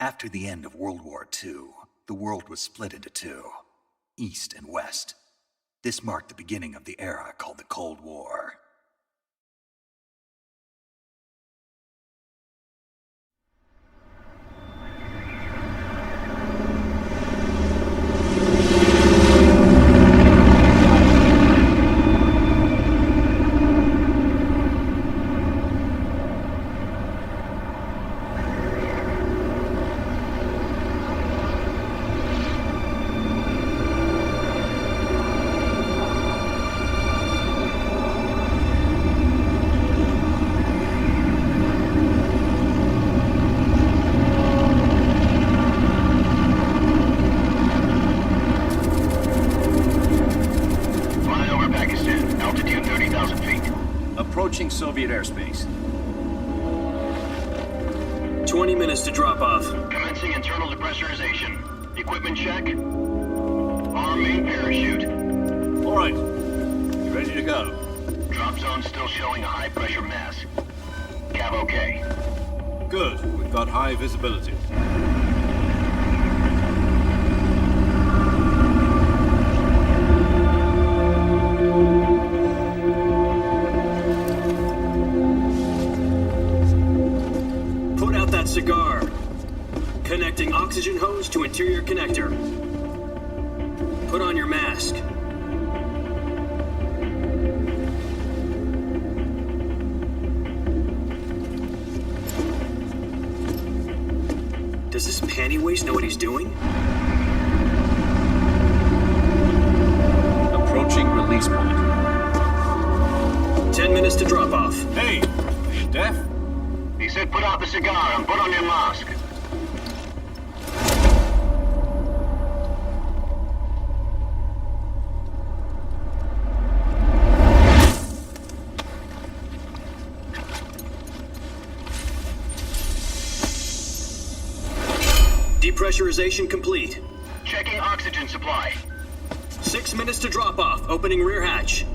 After the end of World War II, the world was split into two, East and West. This marked the beginning of the era called the Cold War. Approaching Soviet airspace. 20 minutes to drop off. Commencing internal depressurization. Equipment check. Arm main parachute. All right. You ready to go? Drop zone still showing a high pressure mass. Cav okay. Good. We've got high visibility. Cigar. Connecting oxygen hose to interior connector. Put on your mask. Does this panty waste know what he's doing? Approaching release point. 10 minutes to drop off. Hey, are you deaf? He said put out the cigar and put on your mask. Depressurization complete. Checking oxygen supply. 6 minutes to drop off. Opening rear hatch.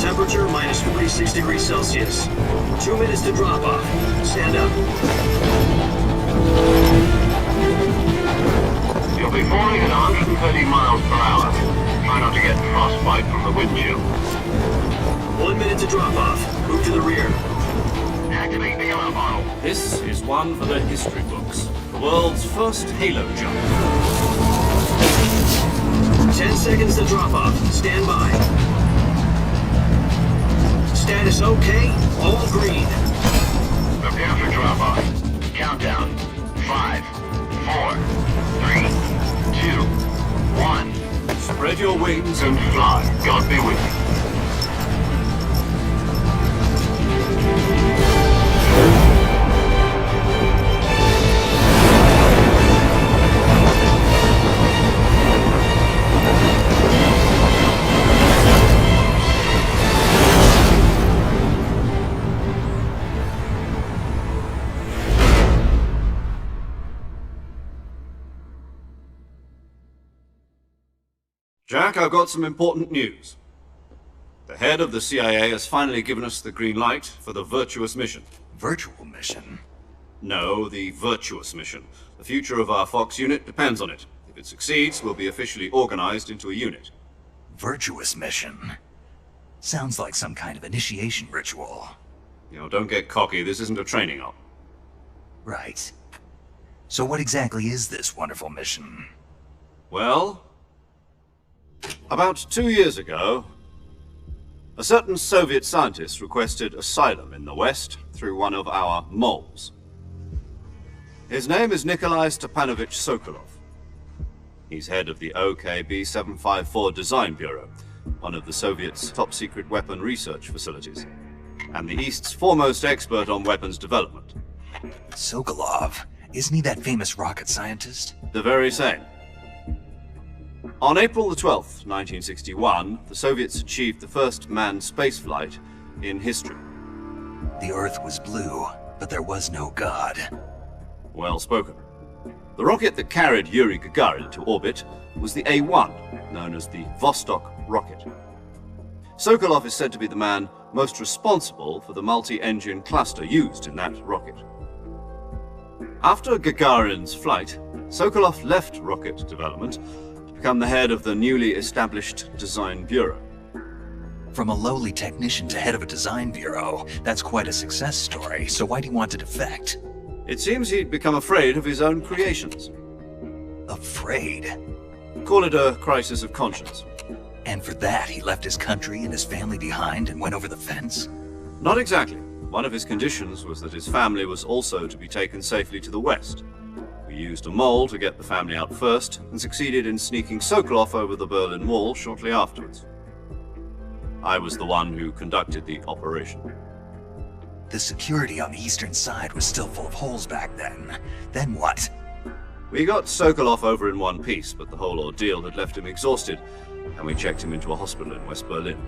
Temperature minus 46 degrees Celsius. 2 minutes to drop off. Stand up. You'll be falling at 130 miles per hour. Try not to get frostbite from the windshield. 1 minute to drop off. Move to the rear. Activate the alarm bottle. This is one for the history books. The world's first halo jump. 10 seconds to drop off. Stand by. Status okay, all green. Prepare for drop-off. Countdown. 5, 4, 3, 2, 1. Spread your wings And fly. God be with you. Jack, I've got some important news. The head of the CIA has finally given us the green light for the virtuous mission. Virtual mission? No, the virtuous mission. The future of our Fox unit depends on it. If it succeeds, we'll be officially organized into a unit. Virtuous mission? Sounds like some kind of initiation ritual. You know, don't get cocky. This isn't a training op. Right. So what exactly is this wonderful mission? Well, about 2 years ago, a certain Soviet scientist requested asylum in the West through one of our moles. His name is Nikolai Stepanovich Sokolov. He's head of the OKB-754 Design Bureau, one of the Soviets' top-secret weapon research facilities, and the East's foremost expert on weapons development. Sokolov? Isn't he that famous rocket scientist? The very same. On April the 12th, 1961, the Soviets achieved the first manned spaceflight in history. The Earth was blue, but there was no God. Well spoken. The rocket that carried Yuri Gagarin to orbit was the A-1, known as the Vostok rocket. Sokolov is said to be the man most responsible for the multi-engine cluster used in that rocket. After Gagarin's flight, Sokolov left rocket development to become the head of the newly established Design Bureau. From a lowly technician to head of a design bureau, that's quite a success story, so why do you want to defect? It seems he'd become afraid of his own creations. Afraid? Call it a crisis of conscience. And for that, he left his country and his family behind and went over the fence? Not exactly. One of his conditions was that his family was also to be taken safely to the west. We used a mole to get the family out first, and succeeded in sneaking Sokolov over the Berlin Wall shortly afterwards. I was the one who conducted the operation. The security on the eastern side was still full of holes back then. Then what? We got Sokolov over in one piece, but the whole ordeal had left him exhausted, and we checked him into a hospital in West Berlin.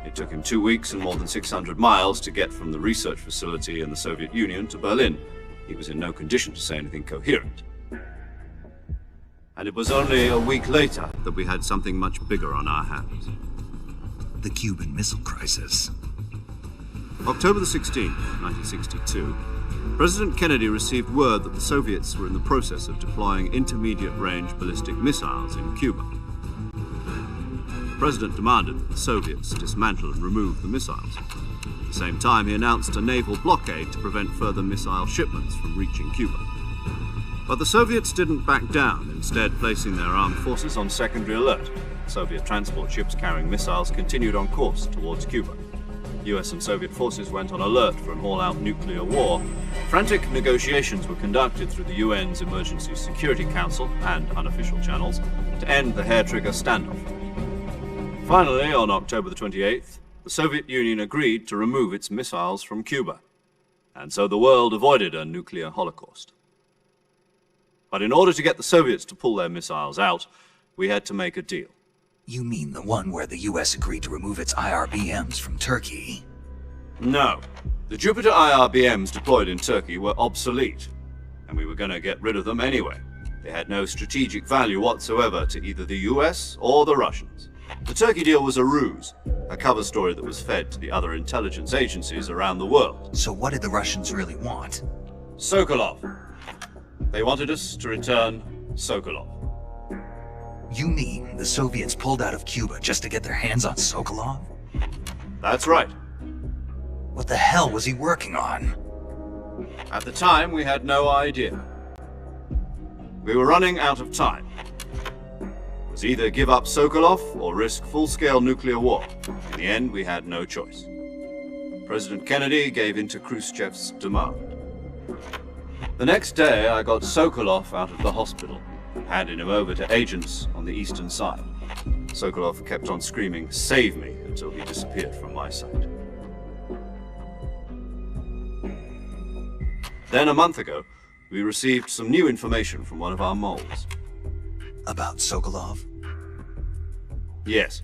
It took him 2 weeks and more than 600 miles to get from the research facility in the Soviet Union to Berlin. He was in no condition to say anything coherent. And it was only a week later that we had something much bigger on our hands. The Cuban Missile Crisis. October the 16th, 1962, President Kennedy received word that the Soviets were in the process of deploying intermediate-range ballistic missiles in Cuba. The President demanded that the Soviets dismantle and remove the missiles. At the same time, he announced a naval blockade to prevent further missile shipments from reaching Cuba. But the Soviets didn't back down, instead placing their armed forces on secondary alert. Soviet transport ships carrying missiles continued on course towards Cuba. US and Soviet forces went on alert for an all-out nuclear war. Frantic negotiations were conducted through the UN's Emergency Security Council and unofficial channels to end the hair-trigger standoff. Finally, on October the 28th, the Soviet Union agreed to remove its missiles from Cuba, and so the world avoided a nuclear holocaust. But in order to get the Soviets to pull their missiles out, we had to make a deal. You mean the one where the US agreed to remove its IRBMs from Turkey? No. The Jupiter IRBMs deployed in Turkey were obsolete, and we were going to get rid of them anyway. They had no strategic value whatsoever to either the US or the Russians. The Turkey deal was a ruse, a cover story that was fed to the other intelligence agencies around the world. So what did the Russians really want? Sokolov. They wanted us to return Sokolov. You mean the Soviets pulled out of Cuba just to get their hands on Sokolov? That's right. What the hell was he working on? At the time, we had no idea. We were running out of time. It was either give up Sokolov or risk full-scale nuclear war. In the end, we had no choice. President Kennedy gave in to Khrushchev's demand. The next day, I got Sokolov out of the hospital, handing him over to agents on the eastern side. Sokolov kept on screaming, "Save me," until he disappeared from my sight. Then a month ago, we received some new information from one of our moles. About Sokolov? Yes.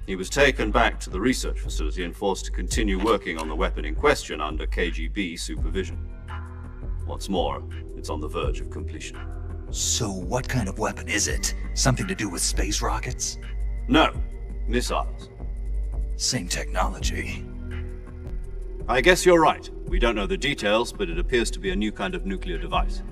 He was taken back to the research facility and forced to continue working on the weapon in question under KGB supervision. What's more, it's on the verge of completion. So what kind of weapon is it? Something to do with space rockets? No, missiles. Same technology. I guess you're right. We don't know the details, but it appears to be a new kind of nuclear device.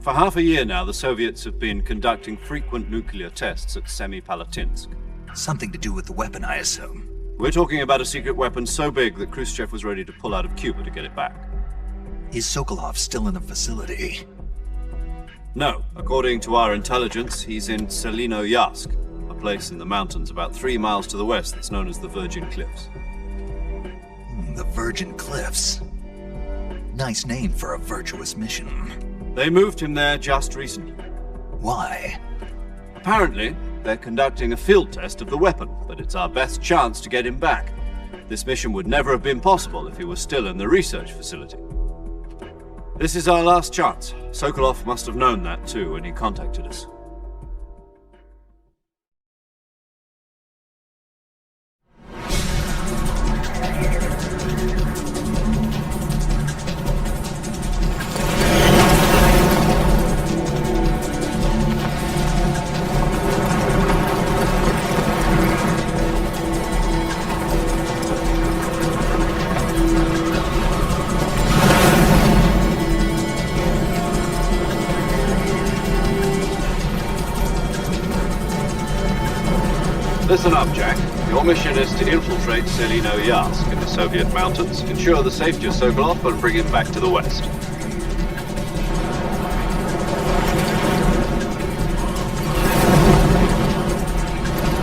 For half a year now, the Soviets have been conducting frequent nuclear tests at Semipalatinsk. Something to do with the weapon, I assume. We're talking about a secret weapon so big that Khrushchev was ready to pull out of Cuba to get it back. Is Sokolov still in the facility? No. According to our intelligence, he's in Selinoyarsk, a place in the mountains about 3 miles to the west that's known as the Virgin Cliffs. The Virgin Cliffs. Nice name for a virtuous mission. They moved him there just recently. Why? Apparently, they're conducting a field test of the weapon, but it's our best chance to get him back. This mission would never have been possible if he was still in the research facility. This is our last chance. Sokolov must have known that too when he contacted us. Listen up, Jack. Your mission is to infiltrate Selino-Yask in the Soviet mountains, ensure the safety of Sokolov, and bring him back to the West.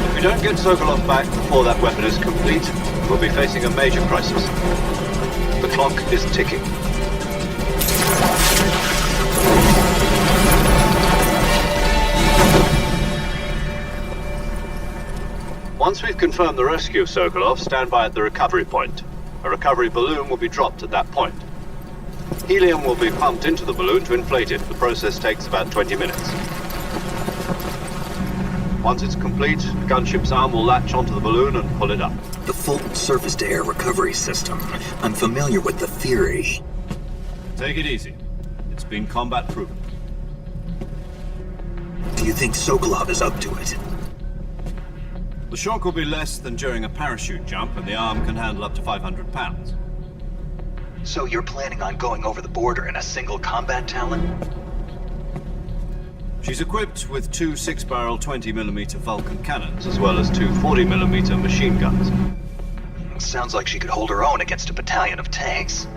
If we don't get Sokolov back before that weapon is complete, we'll be facing a major crisis. The clock is ticking. Once we've confirmed the rescue of Sokolov, stand by at the recovery point. A recovery balloon will be dropped at that point. Helium will be pumped into the balloon to inflate it. The process takes about 20 minutes. Once it's complete, the gunship's arm will latch onto the balloon and pull it up. The full surface-to-air recovery system. I'm familiar with the theory. Take it easy. It's been combat-proven. Do you think Sokolov is up to it? The shock will be less than during a parachute jump, and the arm can handle up to 500 pounds. So you're planning on going over the border in a single combat Talon? She's equipped with two 6-barrel 20mm Vulcan cannons, as well as two 40mm machine guns. Sounds like she could hold her own against a battalion of tanks.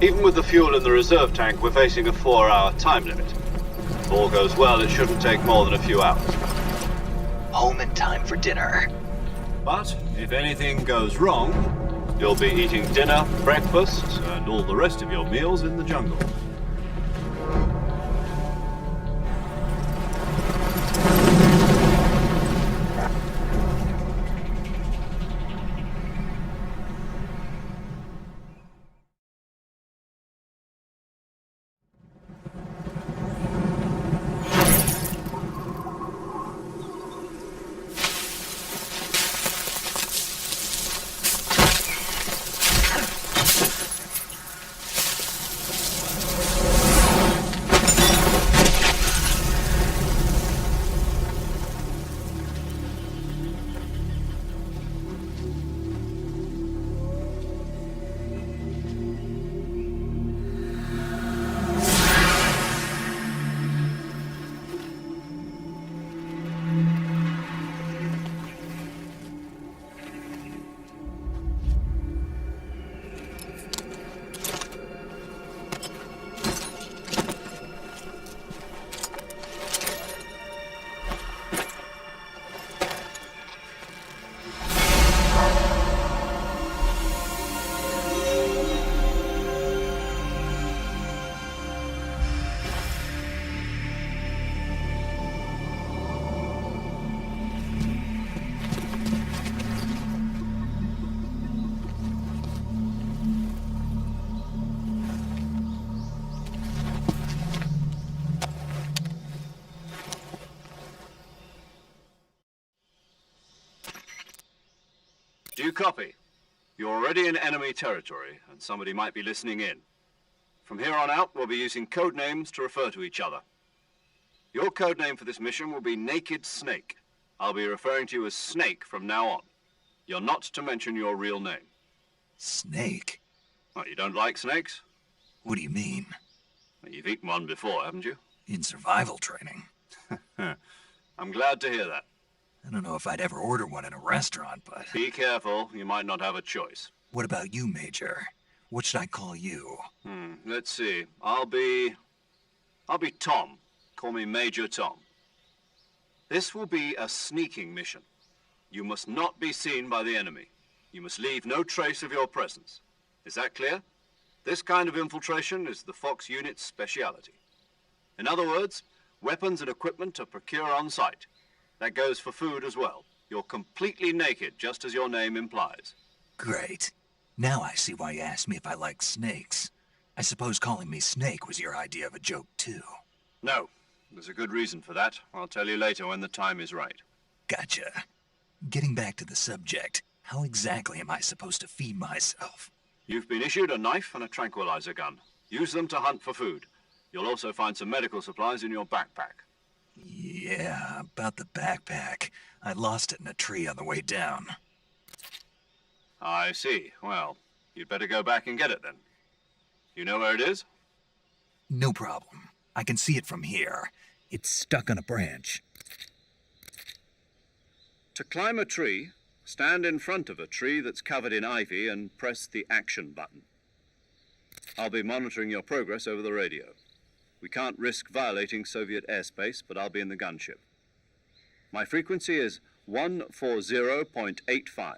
Even with the fuel in the reserve tank, we're facing a 4-hour time limit. If all goes well, it shouldn't take more than a few hours. Home in time for dinner. But if anything goes wrong, you'll be eating dinner, breakfast, and all the rest of your meals in the jungle. Do you copy? You're already in enemy territory, and somebody might be listening in. From here on out, we'll be using code names to refer to each other. Your code name for this mission will be Naked Snake. I'll be referring to you as Snake from now on. You're not to mention your real name. Snake? Well, you don't like snakes? What do you mean? Well, you've eaten one before, haven't you? In survival training. I'm glad to hear that. I don't know if I'd ever order one in a restaurant, but... Be careful, you might not have a choice. What about you, Major? What should I call you? Let's see. I'll be Tom. Call me Major Tom. This will be a sneaking mission. You must not be seen by the enemy. You must leave no trace of your presence. Is that clear? This kind of infiltration is the Fox unit's speciality. In other words, weapons and equipment are procured on site. That goes for food as well. You're completely naked, just as your name implies. Great. Now I see why you asked me if I like snakes. I suppose calling me Snake was your idea of a joke, too. No. There's a good reason for that. I'll tell you later when the time is right. Gotcha. Getting back to the subject, how exactly am I supposed to feed myself? You've been issued a knife and a tranquilizer gun. Use them to hunt for food. You'll also find some medical supplies in your backpack. Yeah, about the backpack. I lost it in a tree on the way down. I see. Well, you'd better go back and get it then. You know where it is? No problem. I can see it from here. It's stuck on a branch. To climb a tree, stand in front of a tree that's covered in ivy and press the action button. I'll be monitoring your progress over the radio. We can't risk violating Soviet airspace, but I'll be in the gunship. My frequency is 140.85.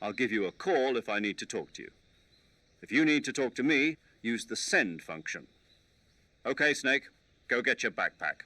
I'll give you a call if I need to talk to you. If you need to talk to me, use the send function. Okay, Snake, go get your backpack.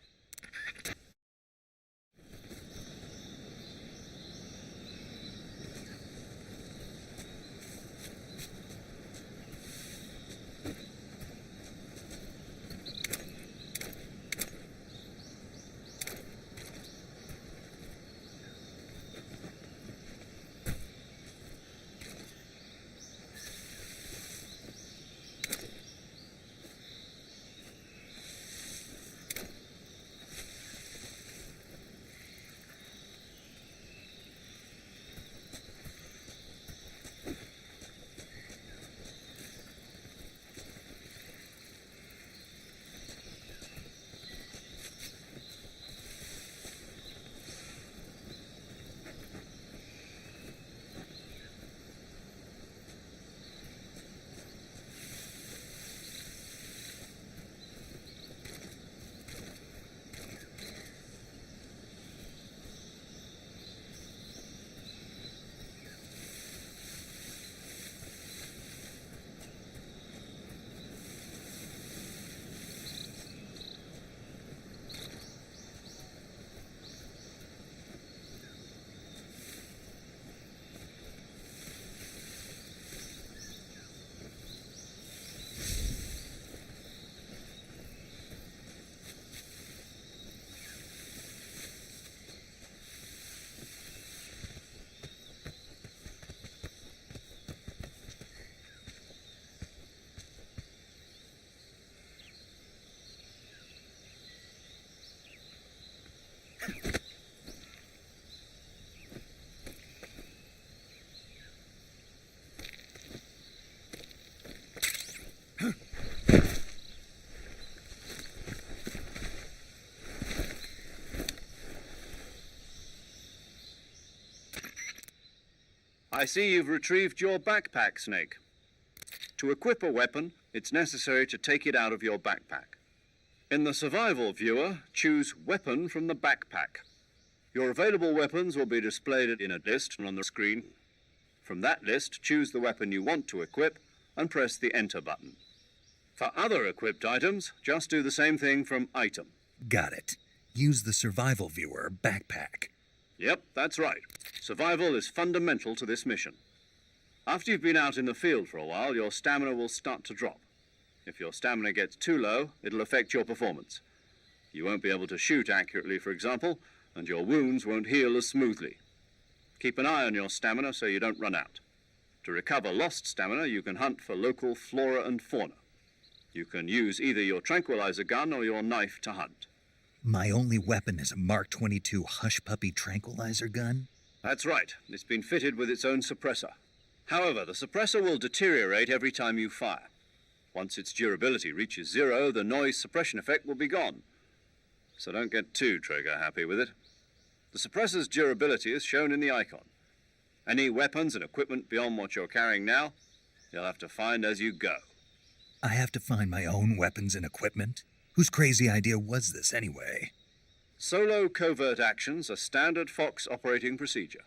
I see you've retrieved your backpack, Snake. To equip a weapon, it's necessary to take it out of your backpack. In the survival viewer, choose Weapon from the backpack. Your available weapons will be displayed in a list on the screen. From that list, choose the weapon you want to equip and press the Enter button. For other equipped items, just do the same thing from Item. Got it. Use the survival viewer backpack. Yep, that's right. Survival is fundamental to this mission. After you've been out in the field for a while, your stamina will start to drop. If your stamina gets too low, it'll affect your performance. You won't be able to shoot accurately, for example, and your wounds won't heal as smoothly. Keep an eye on your stamina so you don't run out. To recover lost stamina, you can hunt for local flora and fauna. You can use either your tranquilizer gun or your knife to hunt. My only weapon is a Mark 22 Hush Puppy tranquilizer gun? That's right. It's been fitted with its own suppressor. However, the suppressor will deteriorate every time you fire. Once its durability reaches 0, the noise suppression effect will be gone. So don't get too trigger happy with it. The suppressor's durability is shown in the icon. Any weapons and equipment beyond what you're carrying now, you'll have to find as you go. I have to find my own weapons and equipment? Whose crazy idea was this, anyway? Solo covert actions are standard Fox operating procedure.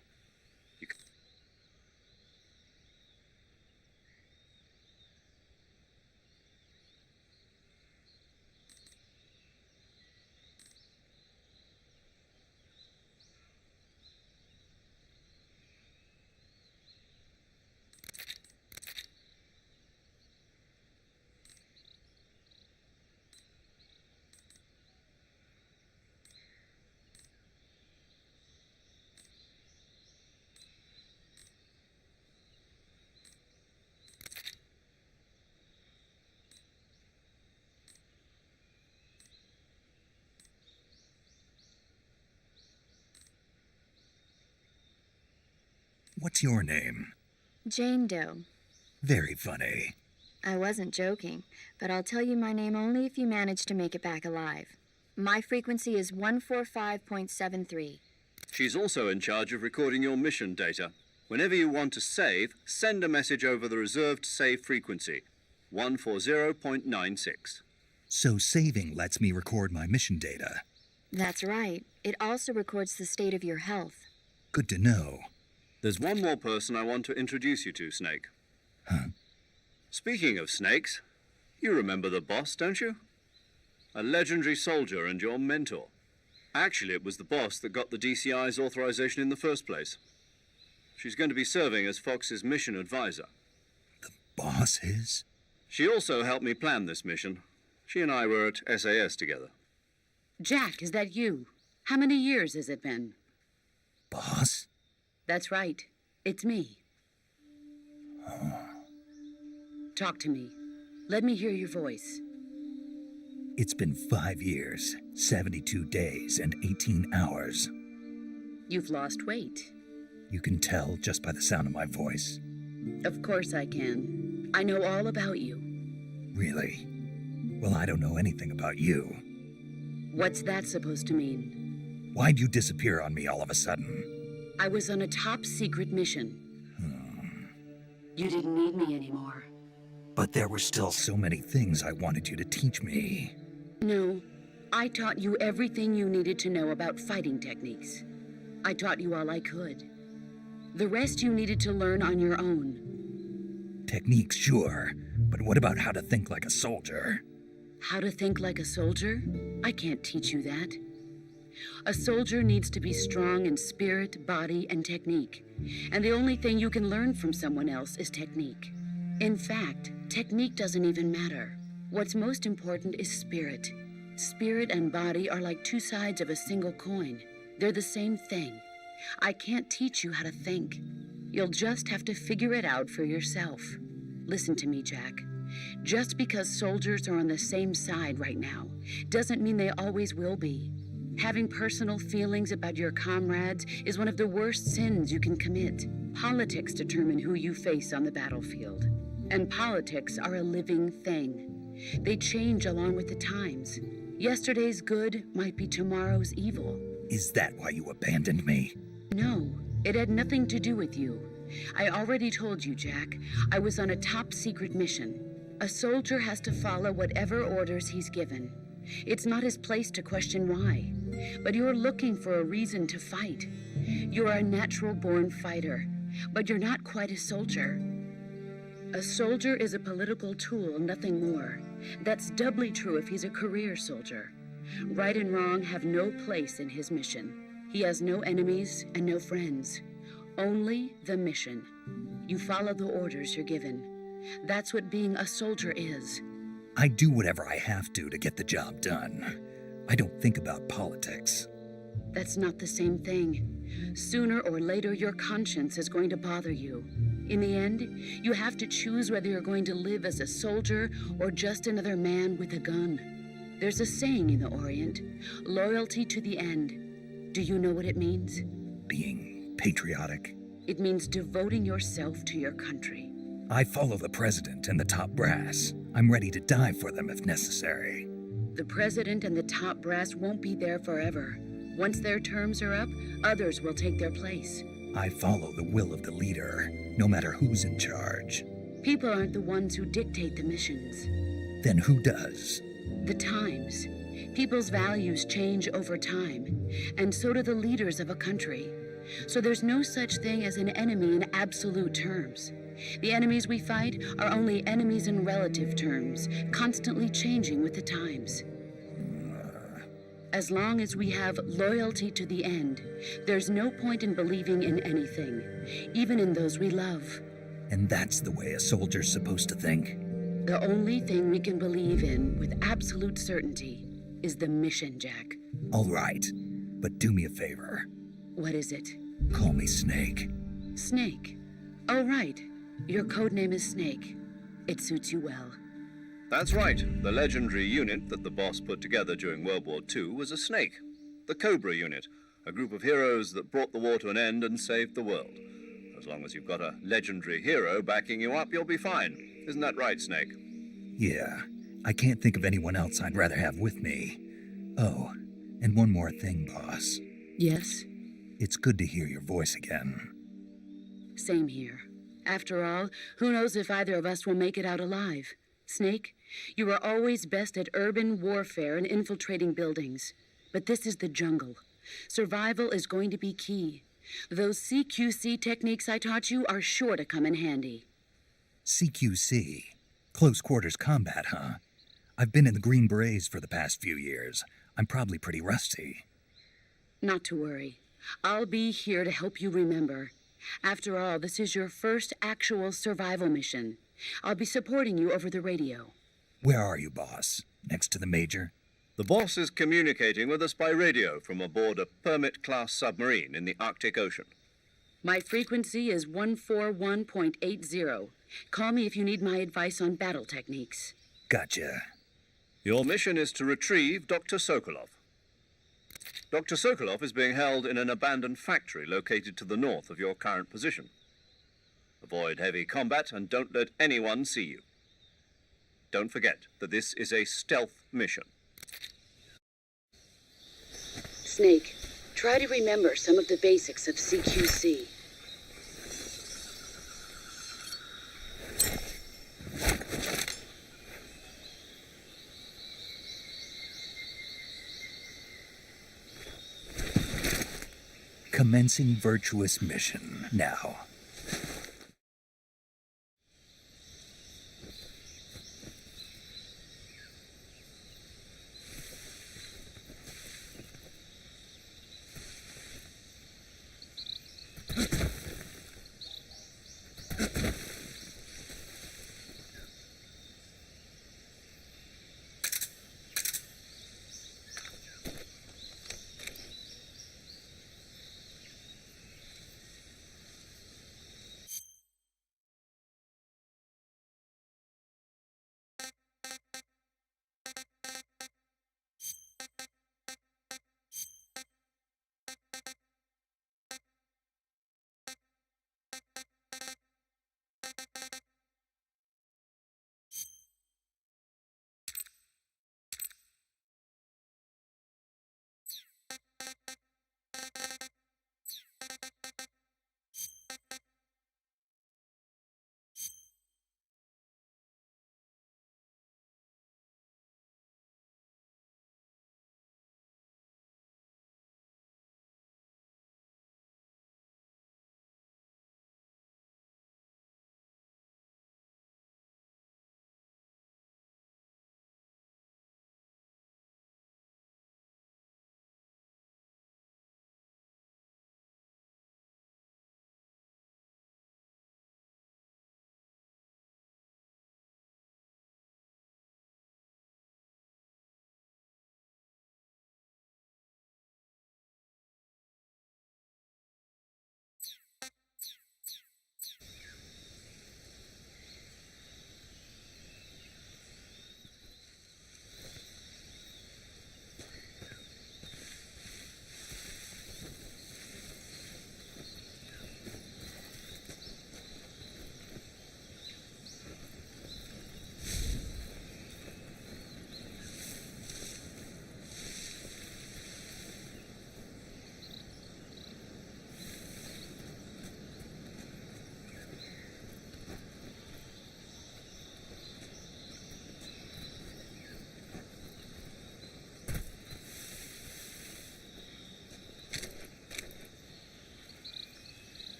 What's your name? Jane Doe. Very funny. I wasn't joking, but I'll tell you my name only if you manage to make it back alive. My frequency is 145.73. She's also in charge of recording your mission data. Whenever you want to save, send a message over the reserved save frequency, 140.96. So saving lets me record my mission data. That's right. It also records the state of your health. Good to know. There's one more person I want to introduce you to, Snake. Huh? Speaking of snakes, you remember the boss, don't you? A legendary soldier and your mentor. Actually, it was the boss that got the DCI's authorization in the first place. She's going to be serving as Fox's mission advisor. The boss is? She also helped me plan this mission. She and I were at SAS together. Jack, is that you? How many years has it been? Boss? That's right. It's me. Talk to me. Let me hear your voice. It's been 5 years, 72 days, and 18 hours. You've lost weight. You can tell just by the sound of my voice. Of course I can. I know all about you. Really? Well, I don't know anything about you. What's that supposed to mean? Why'd you disappear on me all of a sudden? I was on a top secret mission. You didn't need me anymore. But there were still so many things I wanted you to teach me. No, I taught you everything you needed to know about fighting techniques. I taught you all I could. The rest you needed to learn on your own. Techniques, sure. But what about how to think like a soldier? How to think like a soldier? I can't teach you that. A soldier needs to be strong in spirit, body, and technique. And the only thing you can learn from someone else is technique. In fact, technique doesn't even matter. What's most important is spirit. Spirit and body are like two sides of a single coin. They're the same thing. I can't teach you how to think. You'll just have to figure it out for yourself. Listen to me, Jack. Just because soldiers are on the same side right now doesn't mean they always will be. Having personal feelings about your comrades is one of the worst sins you can commit. Politics determine who you face on the battlefield. And politics are a living thing. They change along with the times. Yesterday's good might be tomorrow's evil. Is that why you abandoned me? No, it had nothing to do with you. I already told you, Jack. I was on a top secret mission. A soldier has to follow whatever orders he's given. It's not his place to question why. But you're looking for a reason to fight. You're a natural-born fighter, but you're not quite a soldier. A soldier is a political tool, nothing more. That's doubly true if he's a career soldier. Right and wrong have no place in his mission. He has no enemies and no friends. Only the mission. You follow the orders you're given. That's what being a soldier is. I do whatever I have to get the job done. I don't think about politics. That's not the same thing. Sooner or later, your conscience is going to bother you. In the end, you have to choose whether you're going to live as a soldier or just another man with a gun. There's a saying in the Orient, loyalty to the end. Do you know what it means? Being patriotic. It means devoting yourself to your country. I follow the president and the top brass. I'm ready to die for them if necessary. The president and the top brass won't be there forever. Once their terms are up, others will take their place. I follow the will of the leader, no matter who's in charge. People aren't the ones who dictate the missions. Then who does? The times. People's values change over time, and so do the leaders of a country. So there's no such thing as an enemy in absolute terms. The enemies we fight are only enemies in relative terms, constantly changing with the times. As long as we have loyalty to the end, there's no point in believing in anything, even in those we love. And that's the way a soldier's supposed to think? The only thing we can believe in with absolute certainty is the mission, Jack. All right, but do me a favor. What is it? Call me Snake. Snake. Oh, right. Your code name is Snake. It suits you well. That's right. The legendary unit that the boss put together during World War II was a snake. The Cobra unit, a group of heroes that brought the war to an end and saved the world. As long as you've got a legendary hero backing you up, you'll be fine. Isn't that right, Snake? Yeah, I can't think of anyone else I'd rather have with me. Oh, and one more thing, boss. Yes? It's good to hear your voice again. Same here. After all, who knows if either of us will make it out alive? Snake, you are always best at urban warfare and infiltrating buildings. But this is the jungle. Survival is going to be key. Those CQC techniques I taught you are sure to come in handy. CQC? Close quarters combat, huh? I've been in the Green Berets for the past few years. I'm probably pretty rusty. Not to worry. I'll be here to help you remember. After all, this is your first actual survival mission. I'll be supporting you over the radio. Where are you, boss? Next to the Major? The boss is communicating with us by radio from aboard a Permit-class submarine in the Arctic Ocean. My frequency is 141.80. Call me if you need my advice on battle techniques. Gotcha. Your mission is to retrieve Dr. Sokolov. Dr. Sokolov is being held in an abandoned factory located to the north of your current position. Avoid heavy combat and don't let anyone see you. Don't forget that this is a stealth mission. Snake, try to remember some of the basics of CQC. Commencing virtuous mission now.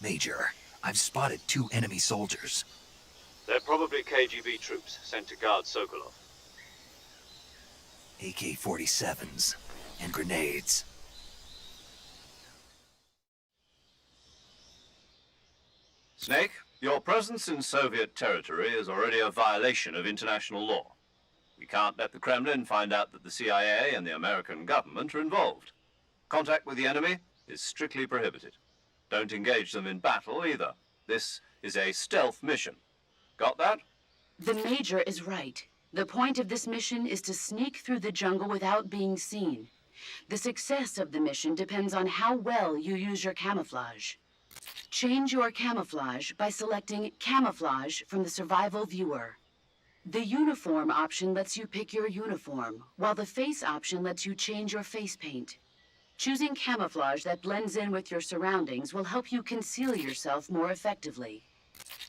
Major, I've spotted 2 enemy soldiers. They're probably KGB troops sent to guard Sokolov. AK-47s and grenades. Snake, your presence in Soviet territory is already a violation of international law. We can't let the Kremlin find out that the CIA and the American government are involved. Contact with the enemy is strictly prohibited. Don't engage them in battle either. This is a stealth mission. Got that? The Major is right. The point of this mission is to sneak through the jungle without being seen. The success of the mission depends on how well you use your camouflage. Change your camouflage by selecting Camouflage from the Survival Viewer. The Uniform option lets you pick your uniform, while the Face option lets you change your face paint. Choosing camouflage that blends in with your surroundings will help you conceal yourself more effectively.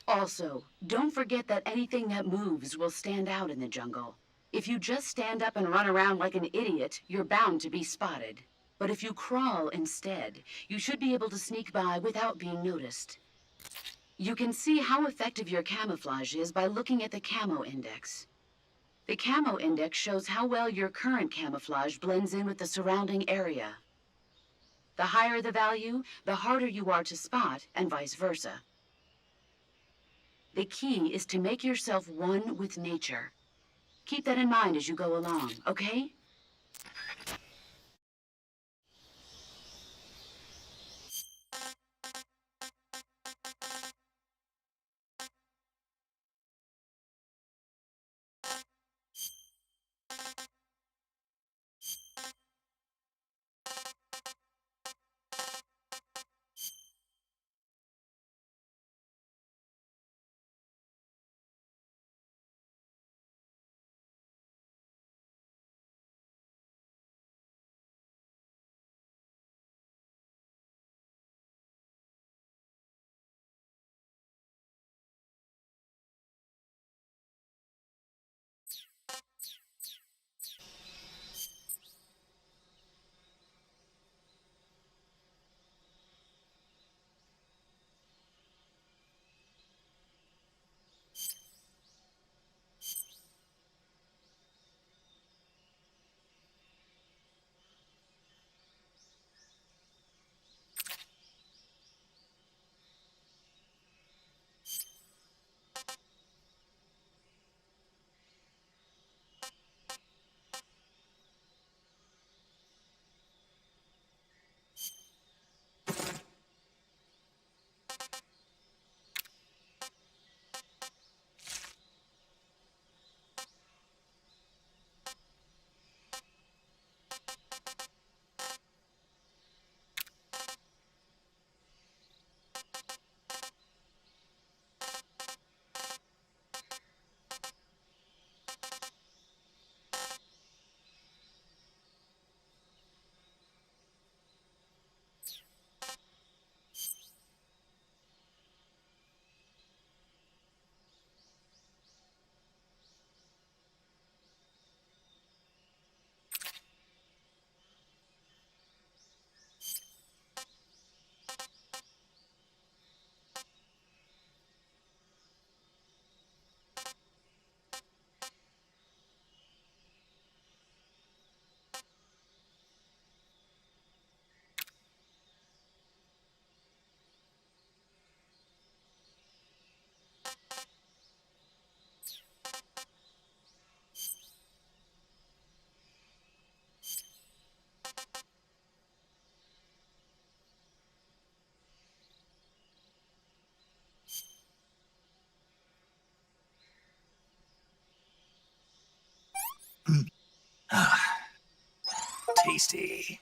Also, don't forget that anything that moves will stand out in the jungle. If you just stand up and run around like an idiot, you're bound to be spotted. But if you crawl instead, you should be able to sneak by without being noticed. You can see how effective your camouflage is by looking at the Camo Index. The Camo Index shows how well your current camouflage blends in with the surrounding area. The higher the value, the harder you are to spot, and vice versa. The key is to make yourself one with nature. Keep that in mind as you go along, okay? Tasty.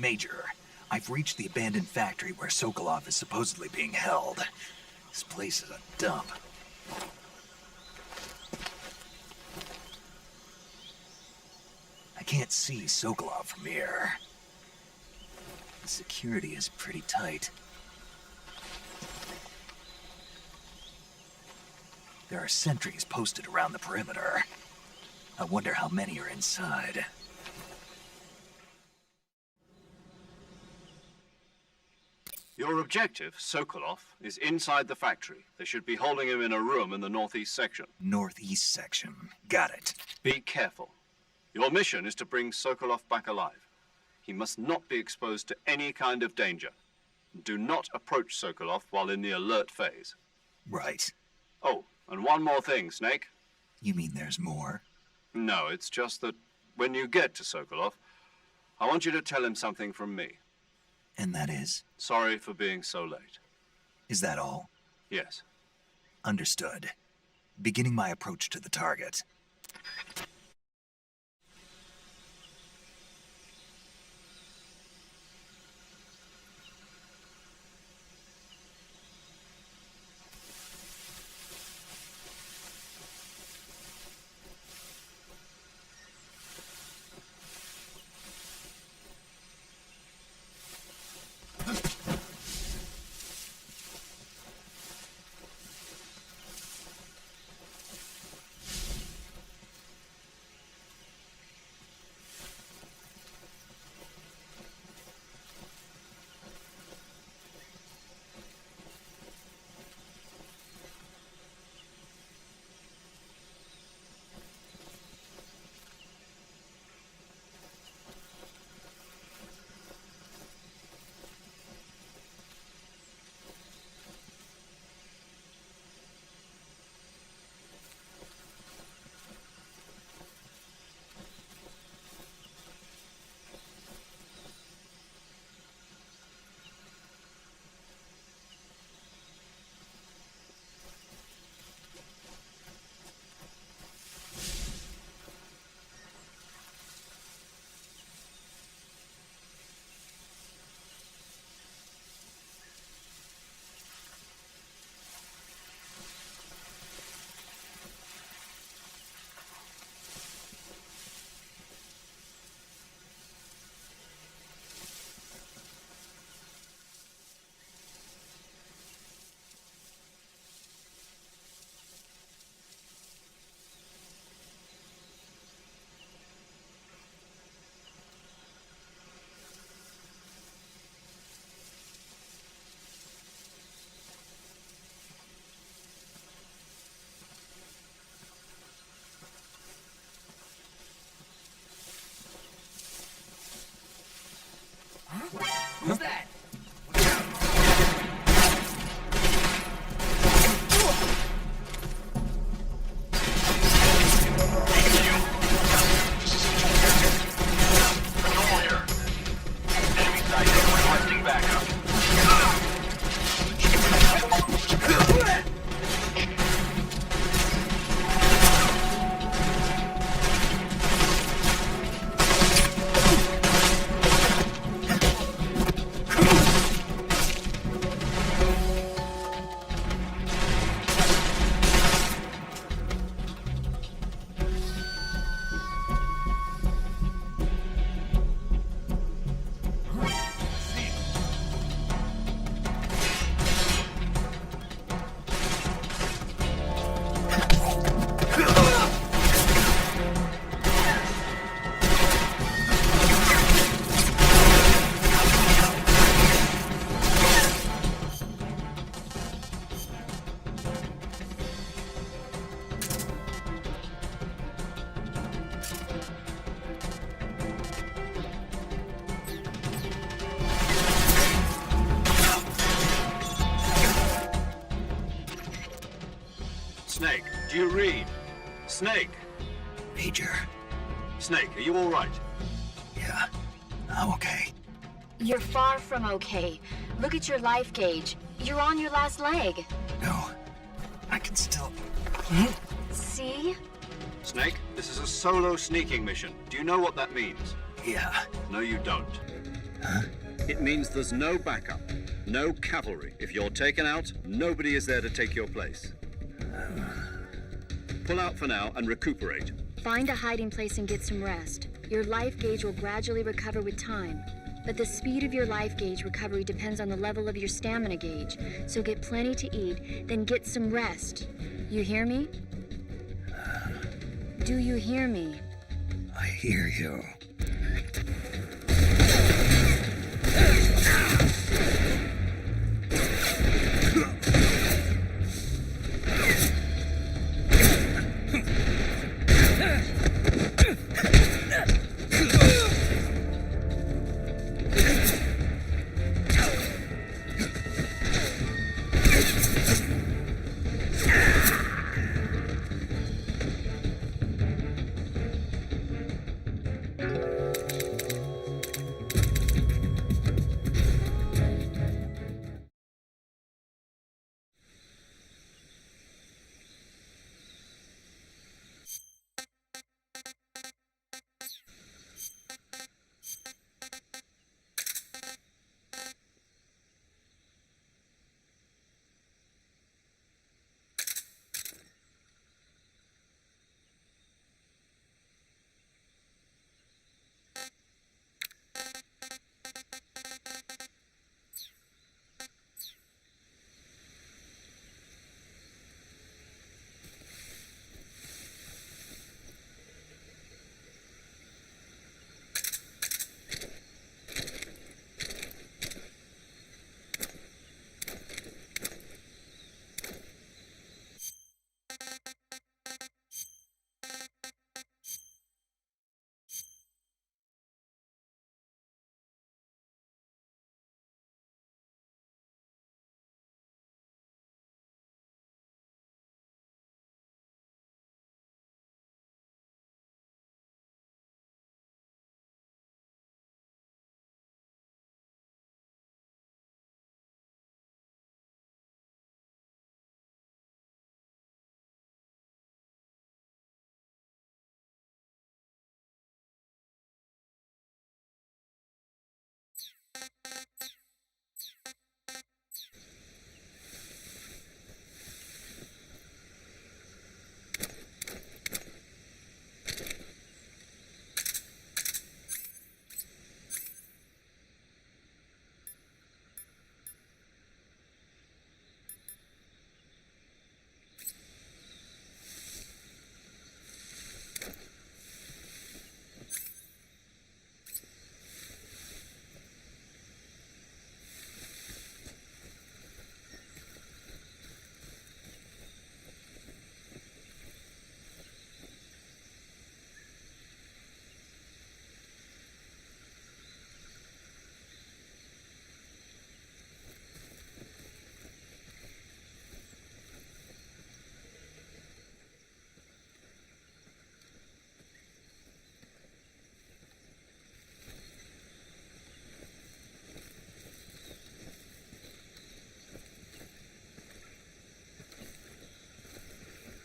Major, I've reached the abandoned factory where Sokolov is supposedly being held. This place is a dump. I can't see Sokolov from here. The security is pretty tight. There are sentries posted around the perimeter. I wonder how many are inside. Your objective, Sokolov, is inside the factory. They should be holding him in a room in the northeast section. Northeast section. Got it. Be careful. Your mission is to bring Sokolov back alive. He must not be exposed to any kind of danger. Do not approach Sokolov while in the alert phase. Right. Oh, and one more thing, Snake. You mean there's more? No, it's just that when you get to Sokolov, I want you to tell him something from me. And that is? Sorry for being so late. Is that all? Yes. Understood. Beginning my approach to the target. Who's that? Control here. Enemy sighted. Requesting backup. Snake, do you read? Snake! Major. Snake, are you all right? Yeah, I'm okay. You're far from okay. Look at your life gauge. You're on your last leg. No, I can still... See? Snake, this is a solo sneaking mission. Do you know what that means? Yeah, No, you don't. It means there's no backup, no cavalry. If you're taken out, nobody is there to take your place. Pull out for now and recuperate. Find a hiding place and get some rest. Your life gauge will gradually recover with time. But the speed of your life gauge recovery depends on the level of your stamina gauge. So get plenty to eat, then get some rest. You hear me? Do you hear me? I hear you.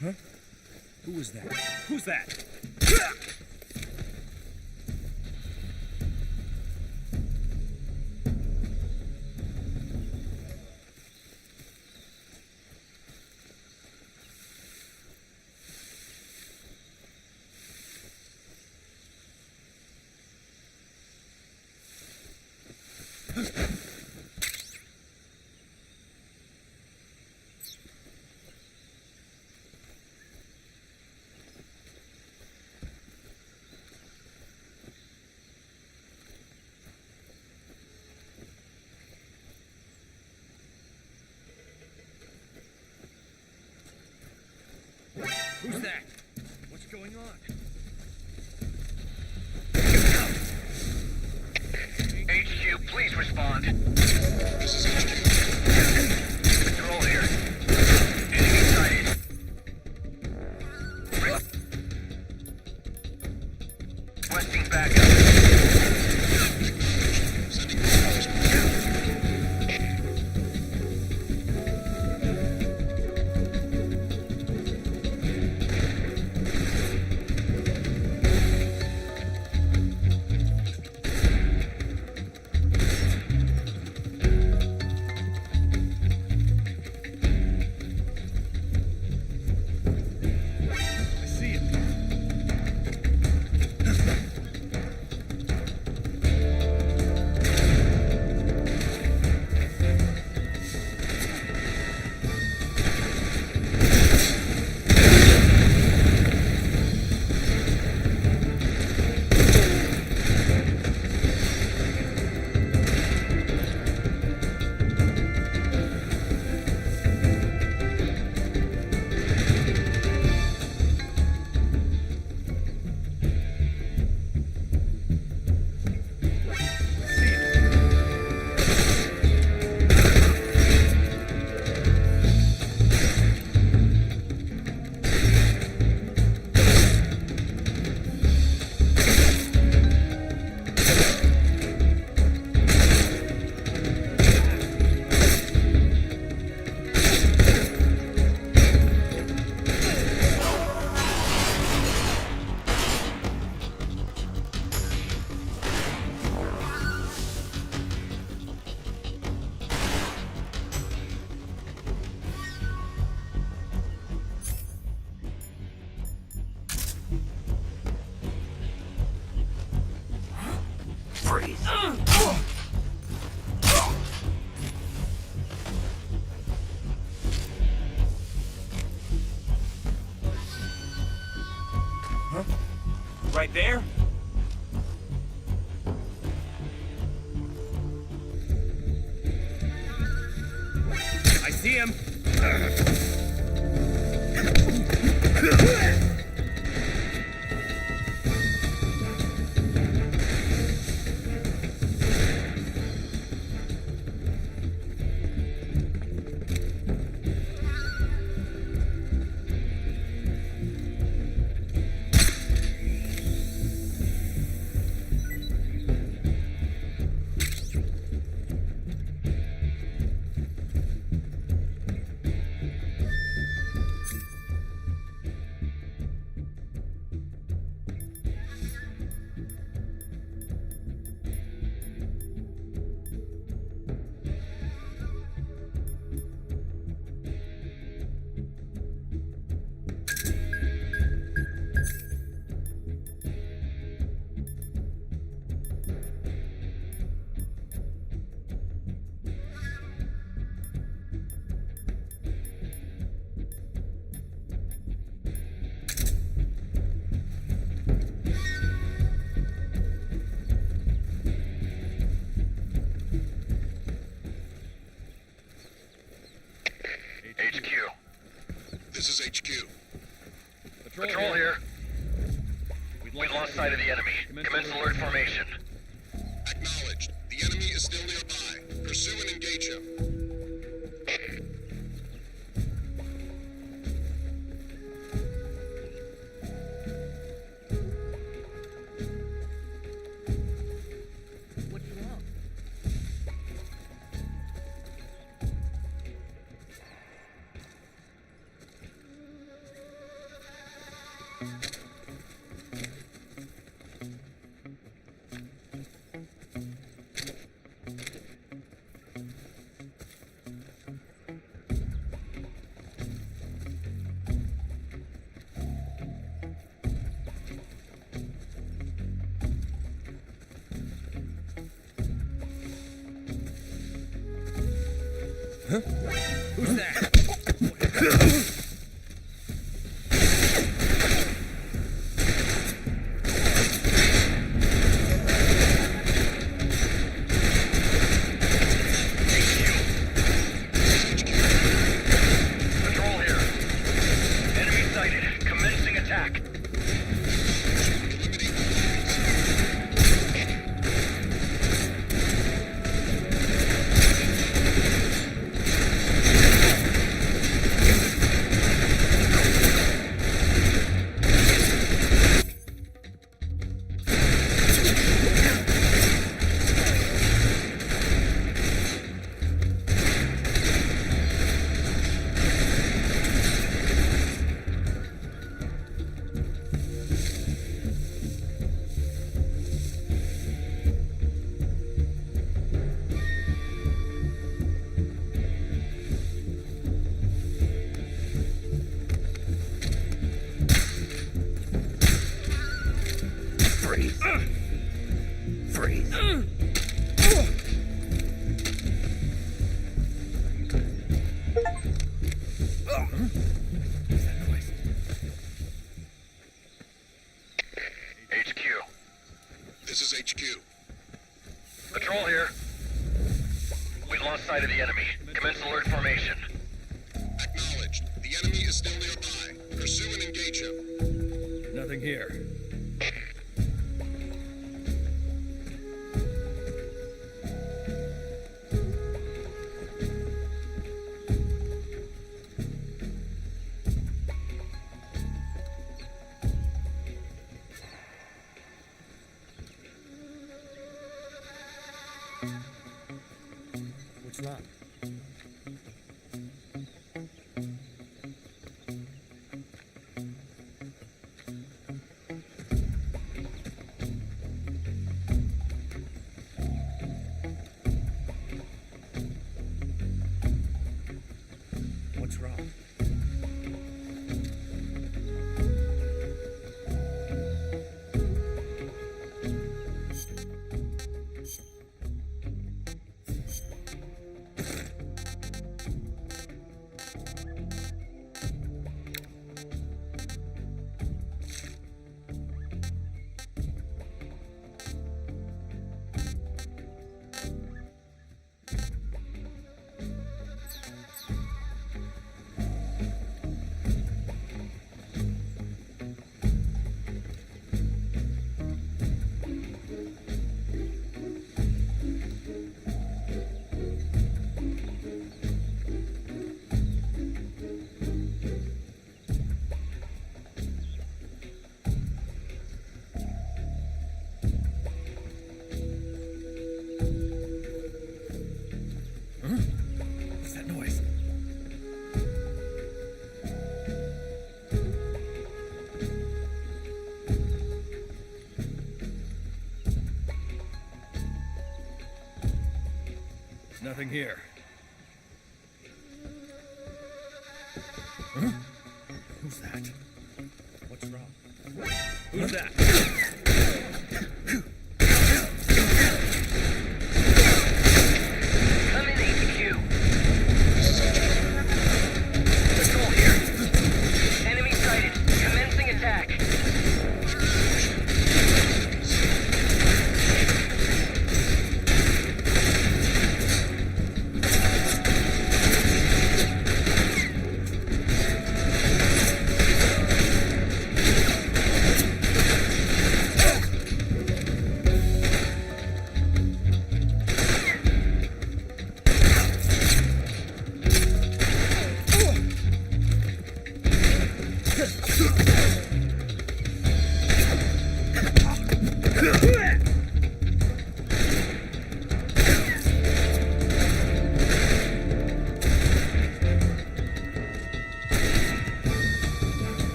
Huh? Who was that? Who's that? Who's that? What's going on? HQ, please respond. Control here. Enemy sighted. Requesting backup. Freeze. Right there? I see him. HQ. This is HQ. Patrol here. We lost sight of the enemy. Commence alert formation. Acknowledged. The enemy is still nearby. Pursue and engage him. What do you want? Who's that? Patrol here. Enemy sighted. Commencing attack. Freeze. Freeze. What's that noise? HQ. This is HQ. Patrol here. We lost sight of the enemy. Commence alert formation. Acknowledged. The enemy is still nearby. Pursue and engage him. Nothing here. What's wrong? What's wrong? Nothing here. Huh? Who's that? What's wrong? Who's that? Come in, HQ. Patrol here. Enemy sighted. Commencing attack.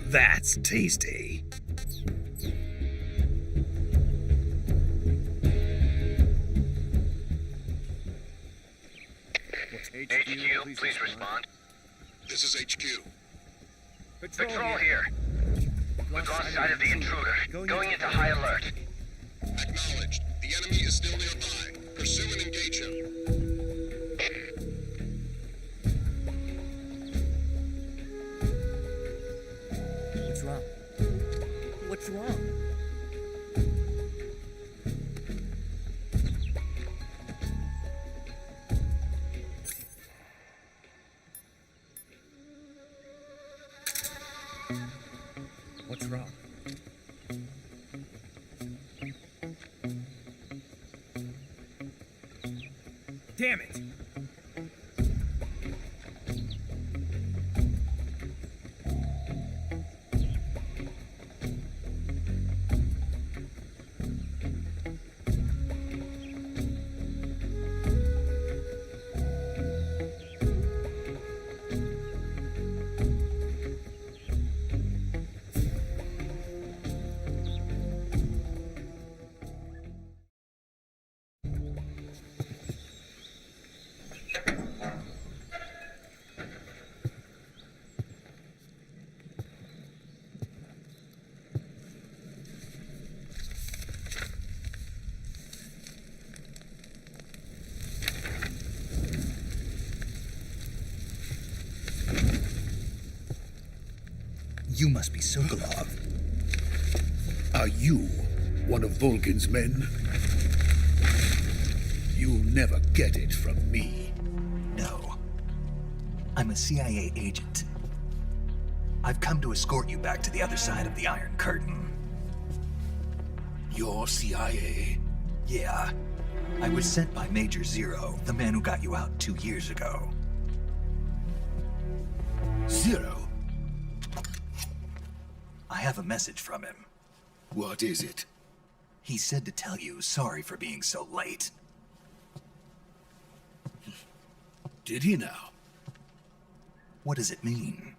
That's tasty. HQ, please respond. This is HQ. Patrol here. We've lost sight of the intruder. Going into high alert. Acknowledged. The enemy is still nearby. Pursue and engage him. What's wrong? What's wrong? What's wrong? Damn it! You must be Sokolov. Are you one of Volgin's men? You'll never get it from me. No. I'm a CIA agent. I've come to escort you back to the other side of the Iron Curtain. You're CIA? Yeah. I was sent by Major Zero, the man who got you out 2 years ago. Zero? I have a message from him. What is it? He said to tell you sorry for being so late. Did he now? What does it mean?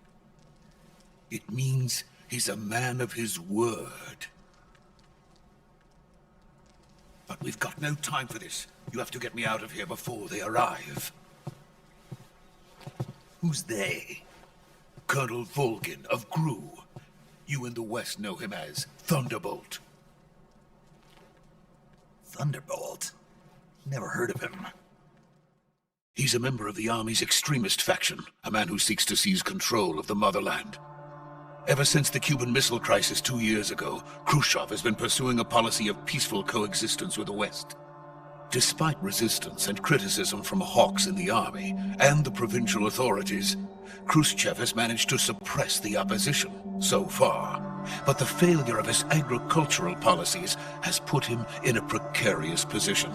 It means he's a man of his word. But we've got no time for this. You have to get me out of here before they arrive. Who's they? Colonel Volgin of GRU. You in the West know him as Thunderbolt. Thunderbolt? Never heard of him. He's a member of the Army's extremist faction, a man who seeks to seize control of the motherland. Ever since the Cuban Missile Crisis 2 years ago, Khrushchev has been pursuing a policy of peaceful coexistence with the West. Despite resistance and criticism from hawks in the army and the provincial authorities, Khrushchev has managed to suppress the opposition so far. But the failure of his agricultural policies has put him in a precarious position.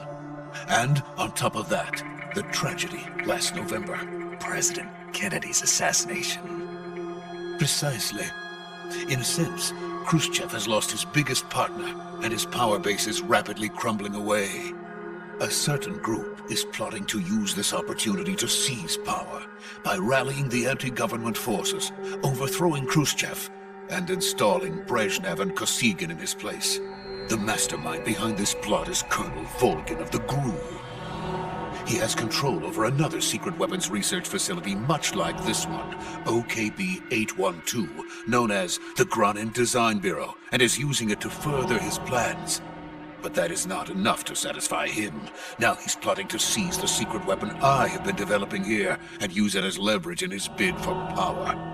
And on top of that, the tragedy last November. President Kennedy's assassination. Precisely. In a sense, Khrushchev has lost his biggest partner, and his power base is rapidly crumbling away. A certain group is plotting to use this opportunity to seize power by rallying the anti-government forces, overthrowing Khrushchev, and installing Brezhnev and Kosygin in his place. The mastermind behind this plot is Colonel Volgin of the GRU. He has control over another secret weapons research facility much like this one, OKB-812, known as the Granin Design Bureau, and is using it to further his plans. But that is not enough to satisfy him. Now he's plotting to seize the secret weapon I have been developing here and use it as leverage in his bid for power.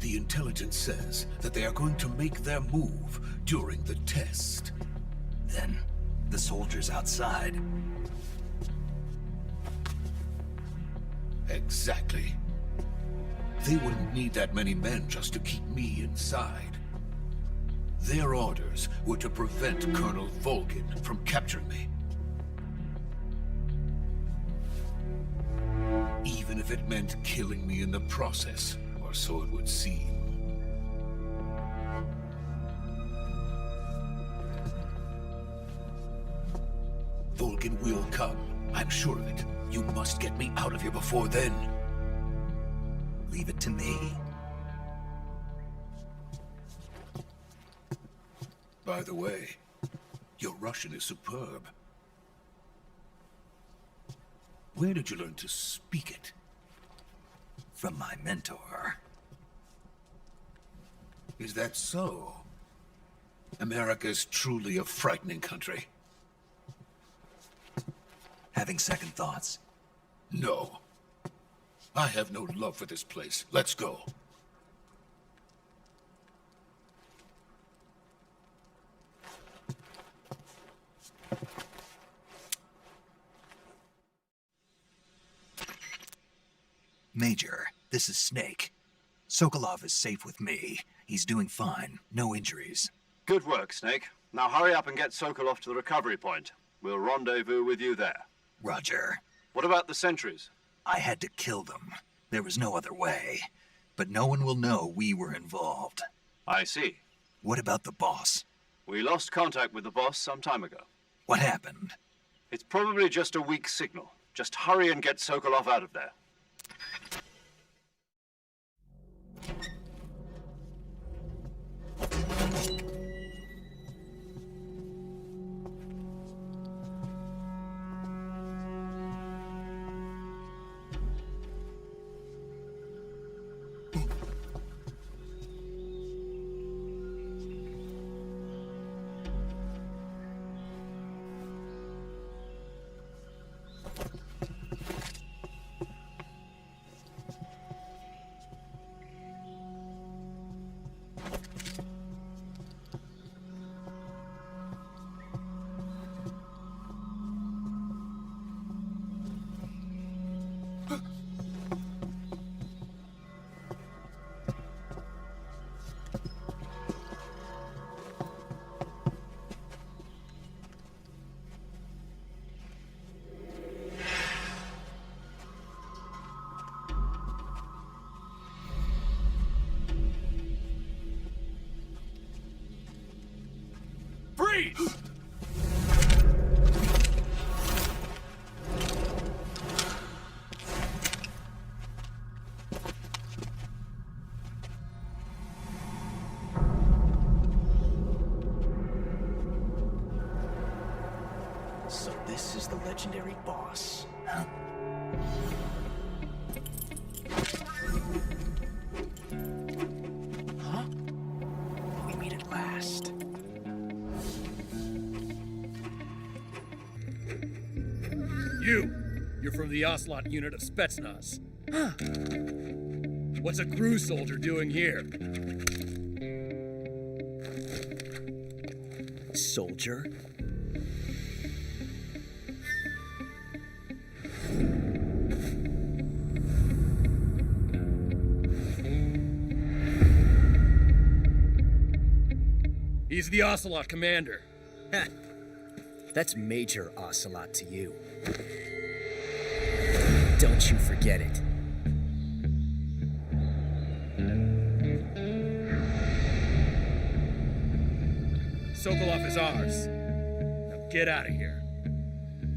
The intelligence says that they are going to make their move during the test. Then, the soldiers outside. Exactly. They wouldn't need that many men just to keep me inside. Their orders were to prevent Colonel Volgin from capturing me. Even if it meant killing me in the process, or so it would seem. Volgin will come. I'm sure of it. You must get me out of here before then. Leave it to me. By the way, your Russian is superb. Where did you learn to speak it? From my mentor. Is that so? America's truly a frightening country. Having second thoughts? No. I have no love for this place. Let's go. Major, this is Snake. Sokolov is safe with me. He's doing fine. No injuries. Good work, Snake. Now hurry up and get Sokolov to the recovery point. We'll rendezvous with you there. Roger. What about the sentries? I had to kill them. There was no other way. But no one will know we were involved. I see. What about the boss? We lost contact with the boss some time ago. What happened? It's probably just a weak signal. Just hurry and get Sokolov out of there. Freeze! So this is the legendary boss. Huh? Huh? We meet at last. You're from the Ocelot unit of Spetsnaz. Huh. What's a crew soldier doing here? Soldier? He's the Ocelot commander. Ha! That's Major Ocelot to you. Don't you forget it. Sokolov is ours. Now get out of here.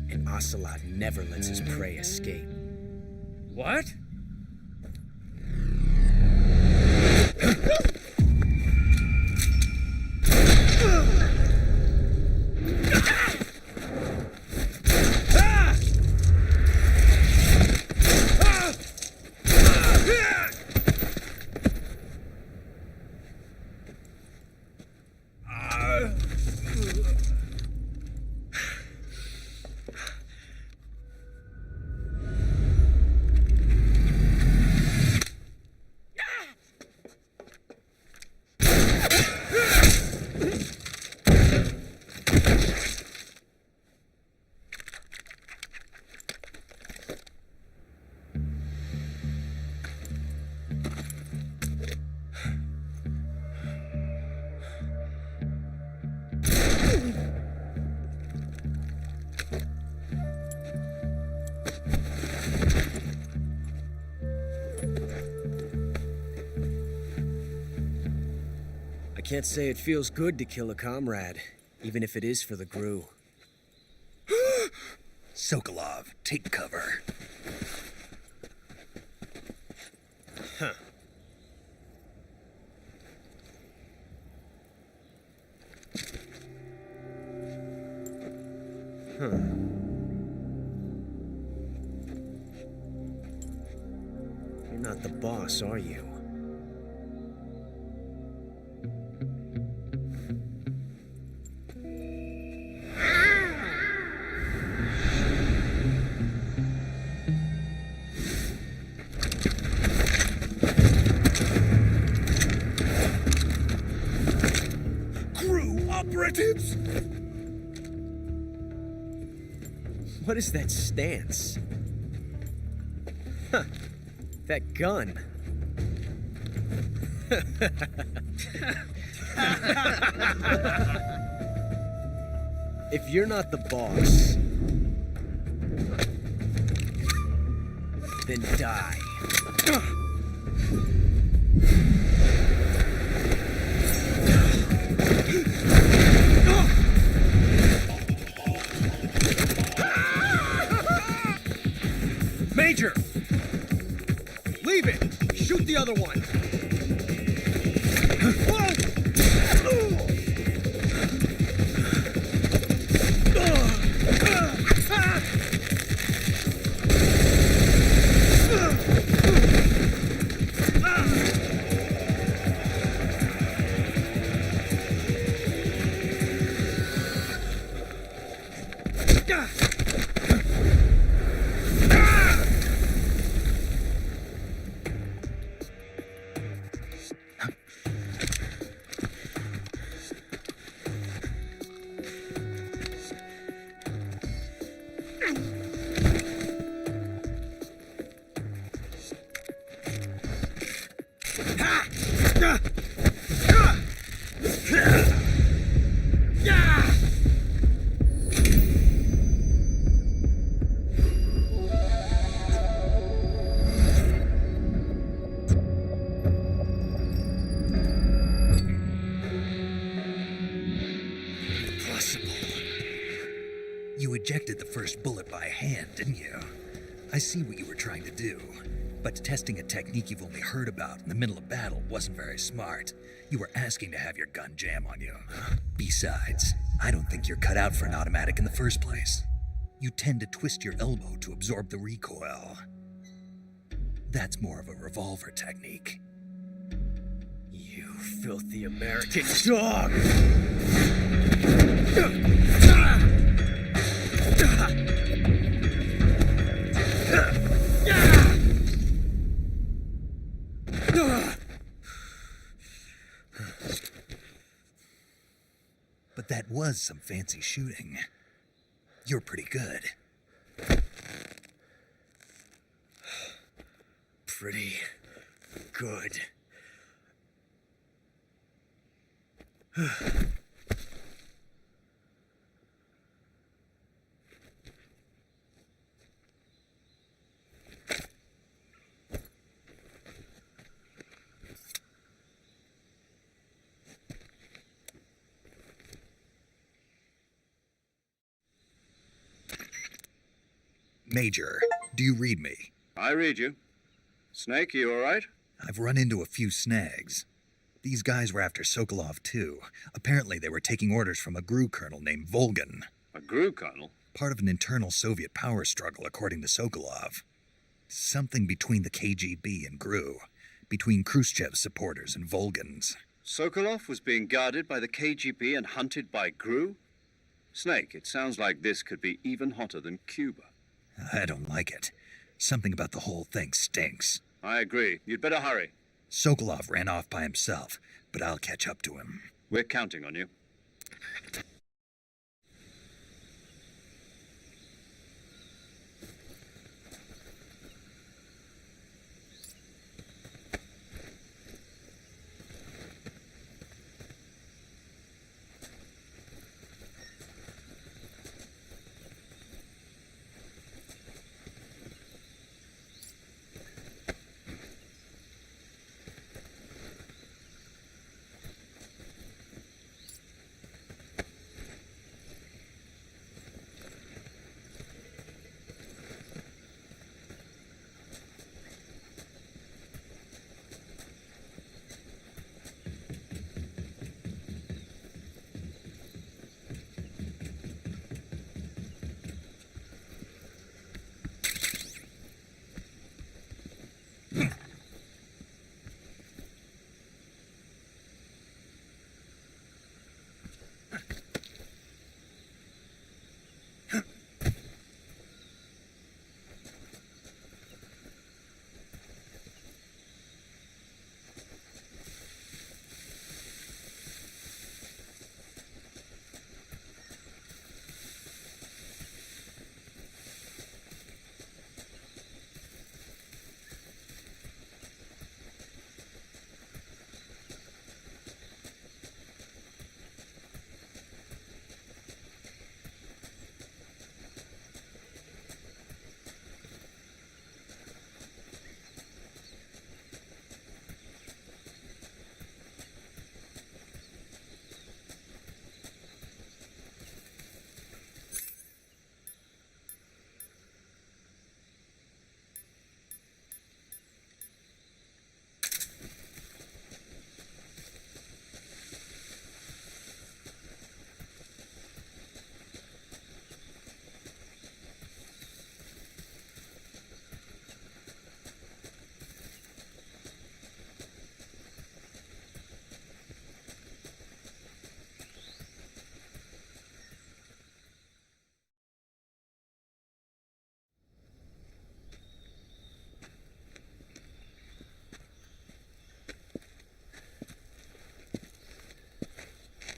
And Ocelot never lets his prey escape. What? I can't say it feels good to kill a comrade, even if it is for the GRU. Sokolov, take cover. Huh. Huh. You're not the boss, are you? GRU operatives! What is that stance? Huh. That gun. If you're not the boss, then die. Major! Leave it! Shoot the other one! You ejected the first bullet by hand, didn't you? I see what you were trying to do. But testing a technique you've only heard about in the middle of battle wasn't very smart. You were asking to have your gun jam on you. Besides, I don't think you're cut out for an automatic in the first place. You tend to twist your elbow to absorb the recoil. That's more of a revolver technique. You filthy American dog! was some fancy shooting. You're pretty good. Pretty good. Major, do you read me? I read you. Snake, you all right? I've run into a few snags. These guys were after Sokolov too. Apparently they were taking orders from a GRU colonel named Volgan. A GRU colonel? Part of an internal Soviet power struggle, according to Sokolov. Something between the KGB and GRU. Between Khrushchev's supporters and Volgan's. Sokolov was being guarded by the KGB and hunted by GRU? Snake, it sounds like this could be even hotter than Cuba. I don't like it. Something about the whole thing stinks. I agree. You'd better hurry. Sokolov ran off by himself, but I'll catch up to him. We're counting on you.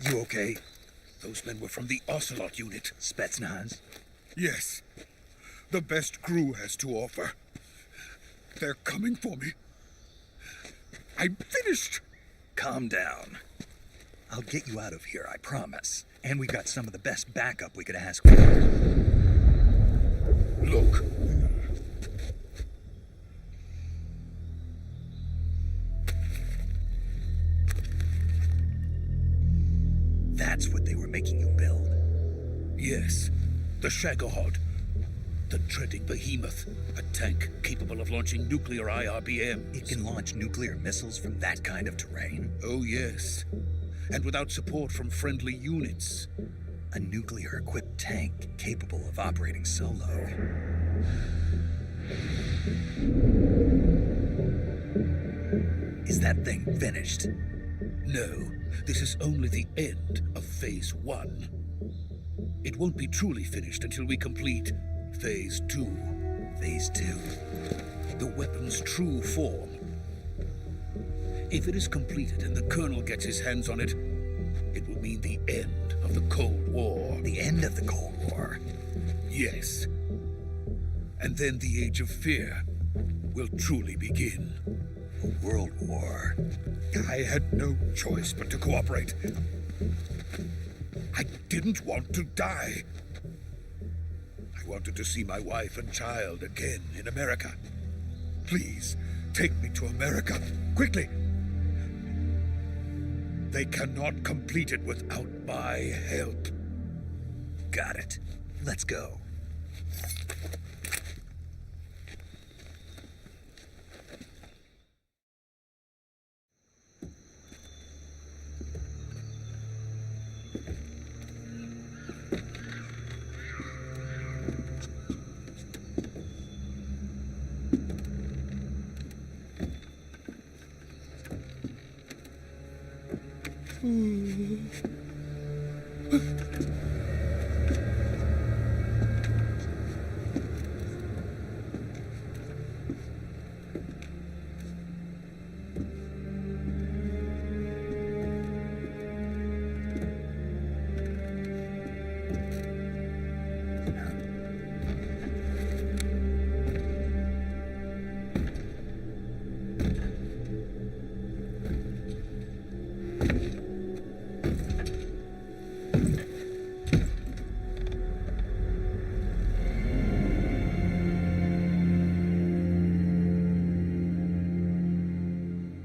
You okay? Those men were from the Ocelot unit. Spetsnaz? Yes. The best GRU has to offer. They're coming for me. I'm finished. Calm down. I'll get you out of here, I promise. And we got some of the best backup we could ask for. Look. That's what they were making you build? Yes. The Shagohod. The dreading behemoth. A tank capable of launching nuclear IRBMs. It can launch nuclear missiles from that kind of terrain? Oh, yes. And without support from friendly units. A nuclear-equipped tank capable of operating solo. Is that thing finished? No, this is only the end of Phase 1. It won't be truly finished until we complete Phase 2. Phase 2? The weapon's true form. If it is completed and the Colonel gets his hands on it, it will mean the end of the Cold War. The end of the Cold War? Yes. And then the Age of Fear will truly begin. A world war. I had no choice but to cooperate. I didn't want to die. I wanted to see my wife and child again in America. Please, take me to America, quickly. They cannot complete it without my help. Got it. Let's go.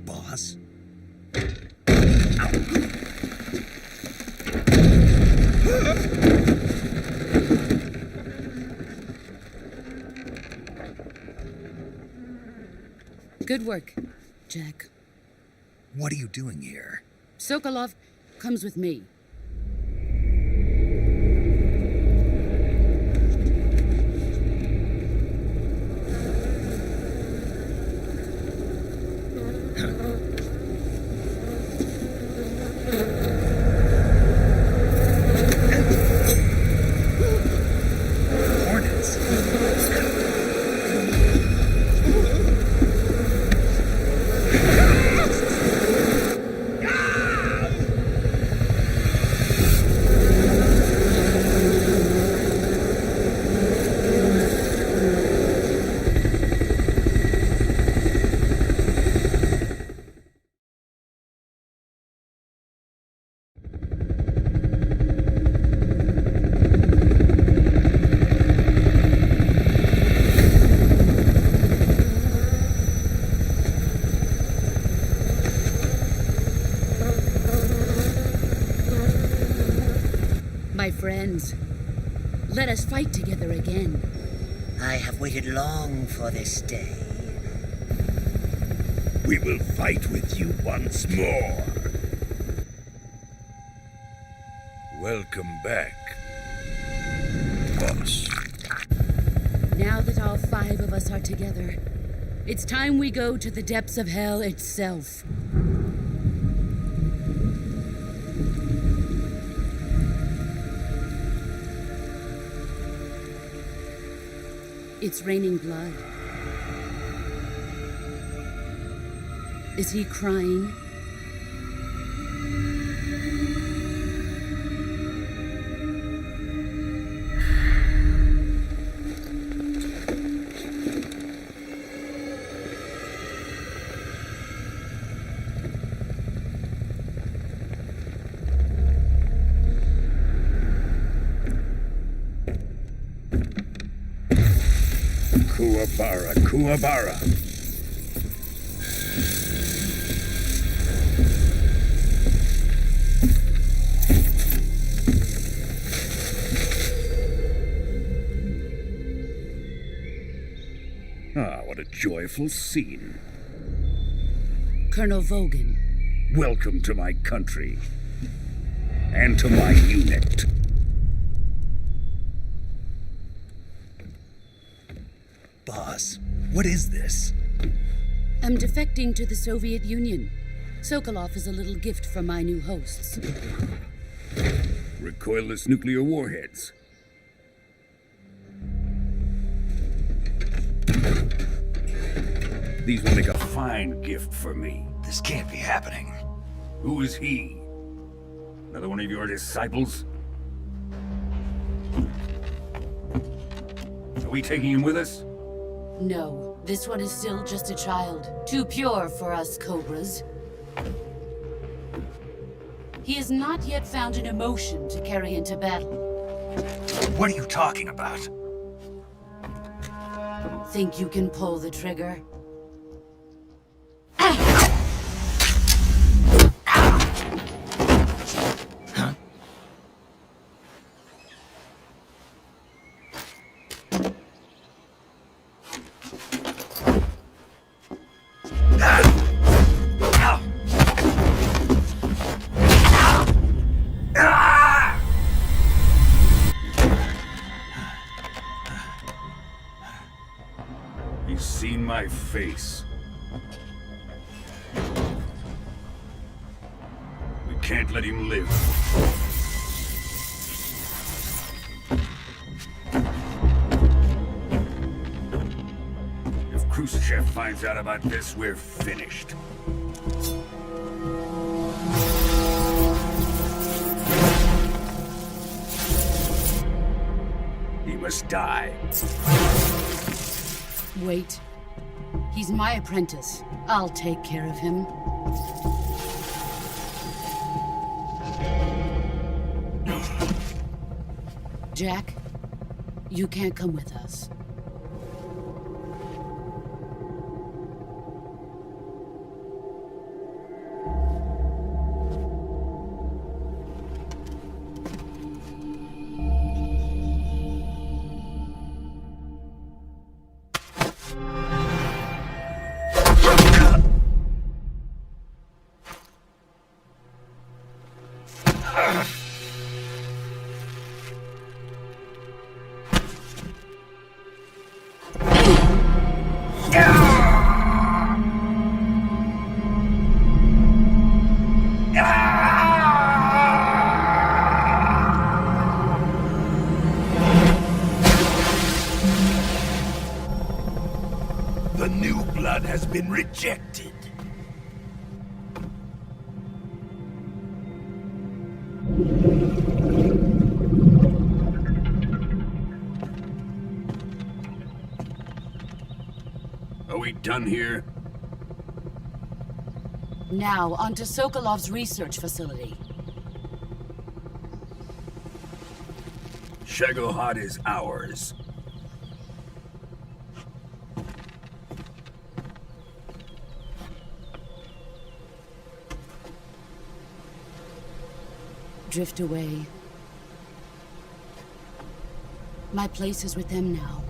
Boss? Good work, Jack. What are you doing here? Sokolov comes with me. My friends, let us fight together again. I have waited long for this day. We will fight with you once more. Welcome back, boss. Now that all 5 of us are together, it's time we go to the depths of hell itself. It's raining blood. Is he crying? Kuwabara, Kuwabara. Ah, what a joyful scene. Colonel Vogan. Welcome to my country. And to my unit. Boss, what is this? I'm defecting to the Soviet Union. Sokolov is a little gift from my new hosts. Recoilless nuclear warheads. These will make a fine gift for me. This can't be happening. Who is he? Another one of your disciples? Are we taking him with us? No, this one is still just a child. Too pure for us Cobras. He has not yet found an emotion to carry into battle. What are you talking about? Think you can pull the trigger? He's seen my face. We can't let him live. If Khrushchev finds out about this, we're finished. He must die. Wait. He's my apprentice. I'll take care of him. Jack, you can't come with us. The new blood has been rejected. Are we done here? Now, onto Sokolov's research facility. Shagohod is ours. Drift away. My place is with them now.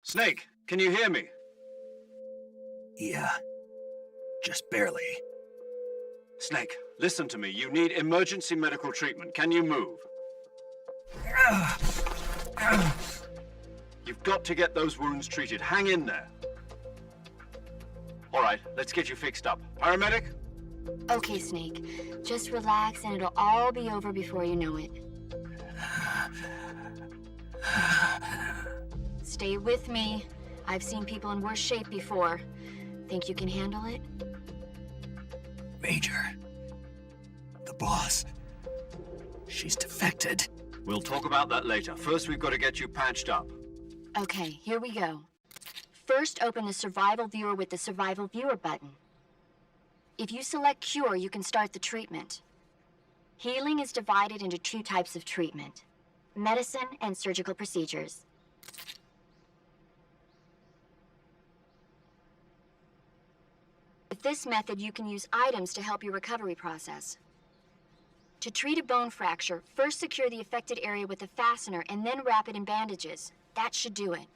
Snake, can you hear me? Yeah. Just barely. Snake, listen to me. You need emergency medical treatment. Can you move? You've got to get those wounds treated. Hang in there. All right, let's get you fixed up. Paramedic? Okay, Snake. Just relax and it'll all be over before you know it. Stay with me. I've seen people in worse shape before. Think you can handle it? Major. The boss. She's defected. We'll talk about that later. First, we've got to get you patched up. Okay, here we go. First, open the Survival Viewer with the Survival Viewer button. If you select Cure, you can start the treatment. Healing is divided into two types of treatment: medicine and surgical procedures. With this method, you can use items to help your recovery process. To treat a bone fracture, first secure the affected area with a fastener and then wrap it in bandages. That should do it.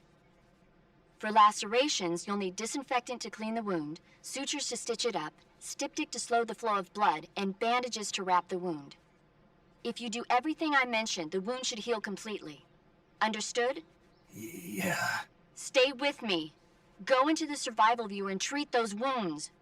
For lacerations, you'll need disinfectant to clean the wound, sutures to stitch it up, styptic to slow the flow of blood, and bandages to wrap the wound. If you do everything I mentioned, the wound should heal completely. Understood? Yeah. Stay with me. Go into the survival viewer and treat those wounds.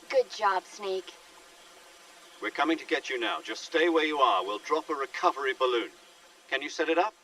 Good job, Snake. We're coming to get you now. Just stay where you are. We'll drop a recovery balloon. Can you set it up?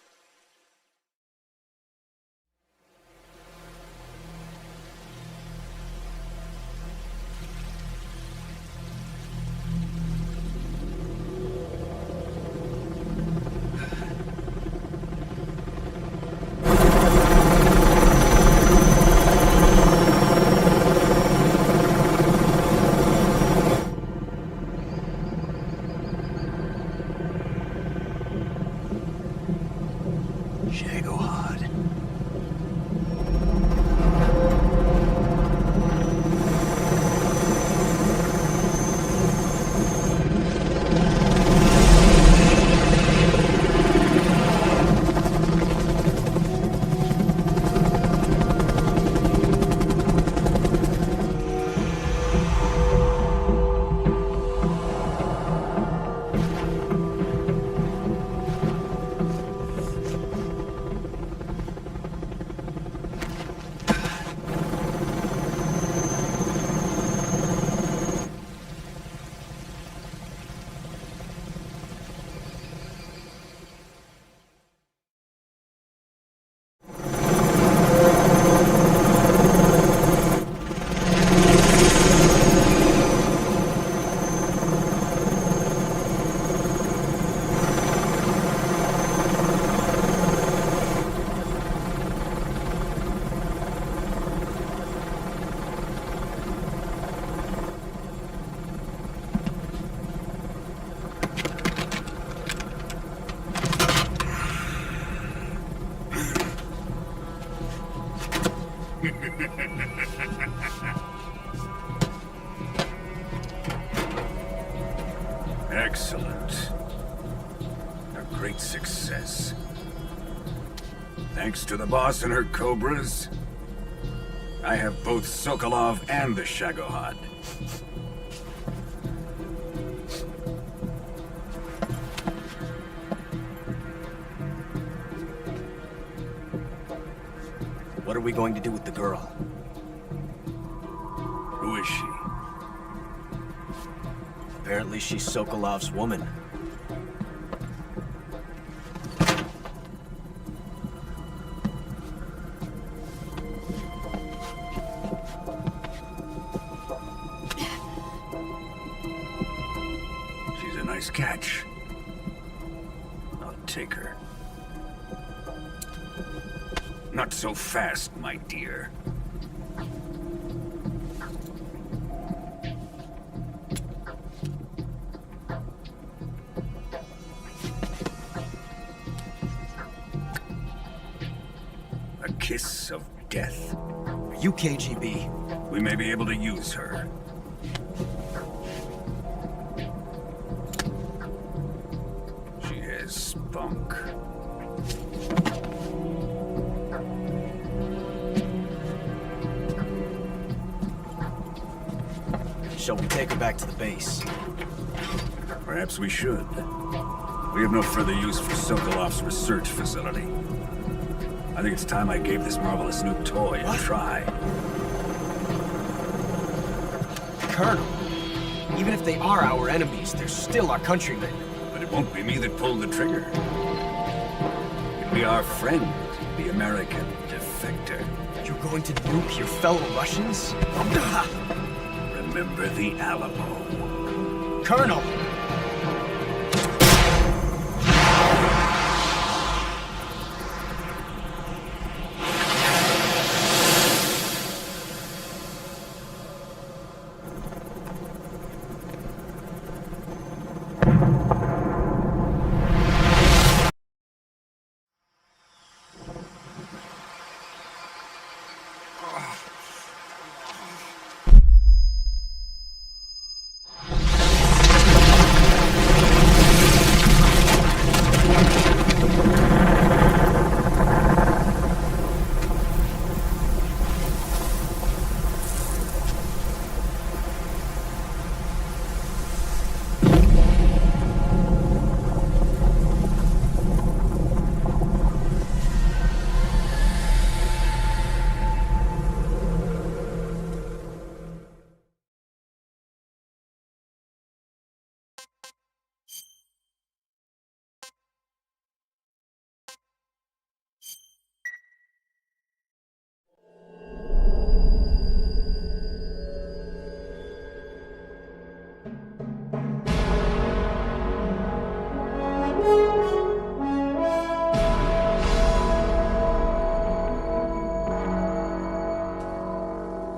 great success. Thanks to the boss and her cobras, I have both Sokolov and the Shagohod. What are we going to do with the girl? Who is she? Apparently she's Sokolov's woman. She's a nice catch. I'll take her. Not so fast, my dear. A kiss of death. Are you KGB? We may be able to use her. She has spunk. Shall we take her back to the base? Perhaps we should. We have no further use for Sokolov's research facility. I think it's time I gave this marvelous new toy a try. Colonel, even if they are our enemies, they're still our countrymen. But it won't be me that pulled the trigger. It'll be our friend, the American defector. You're going to nuke your fellow Russians? Remember the Alamo. Colonel!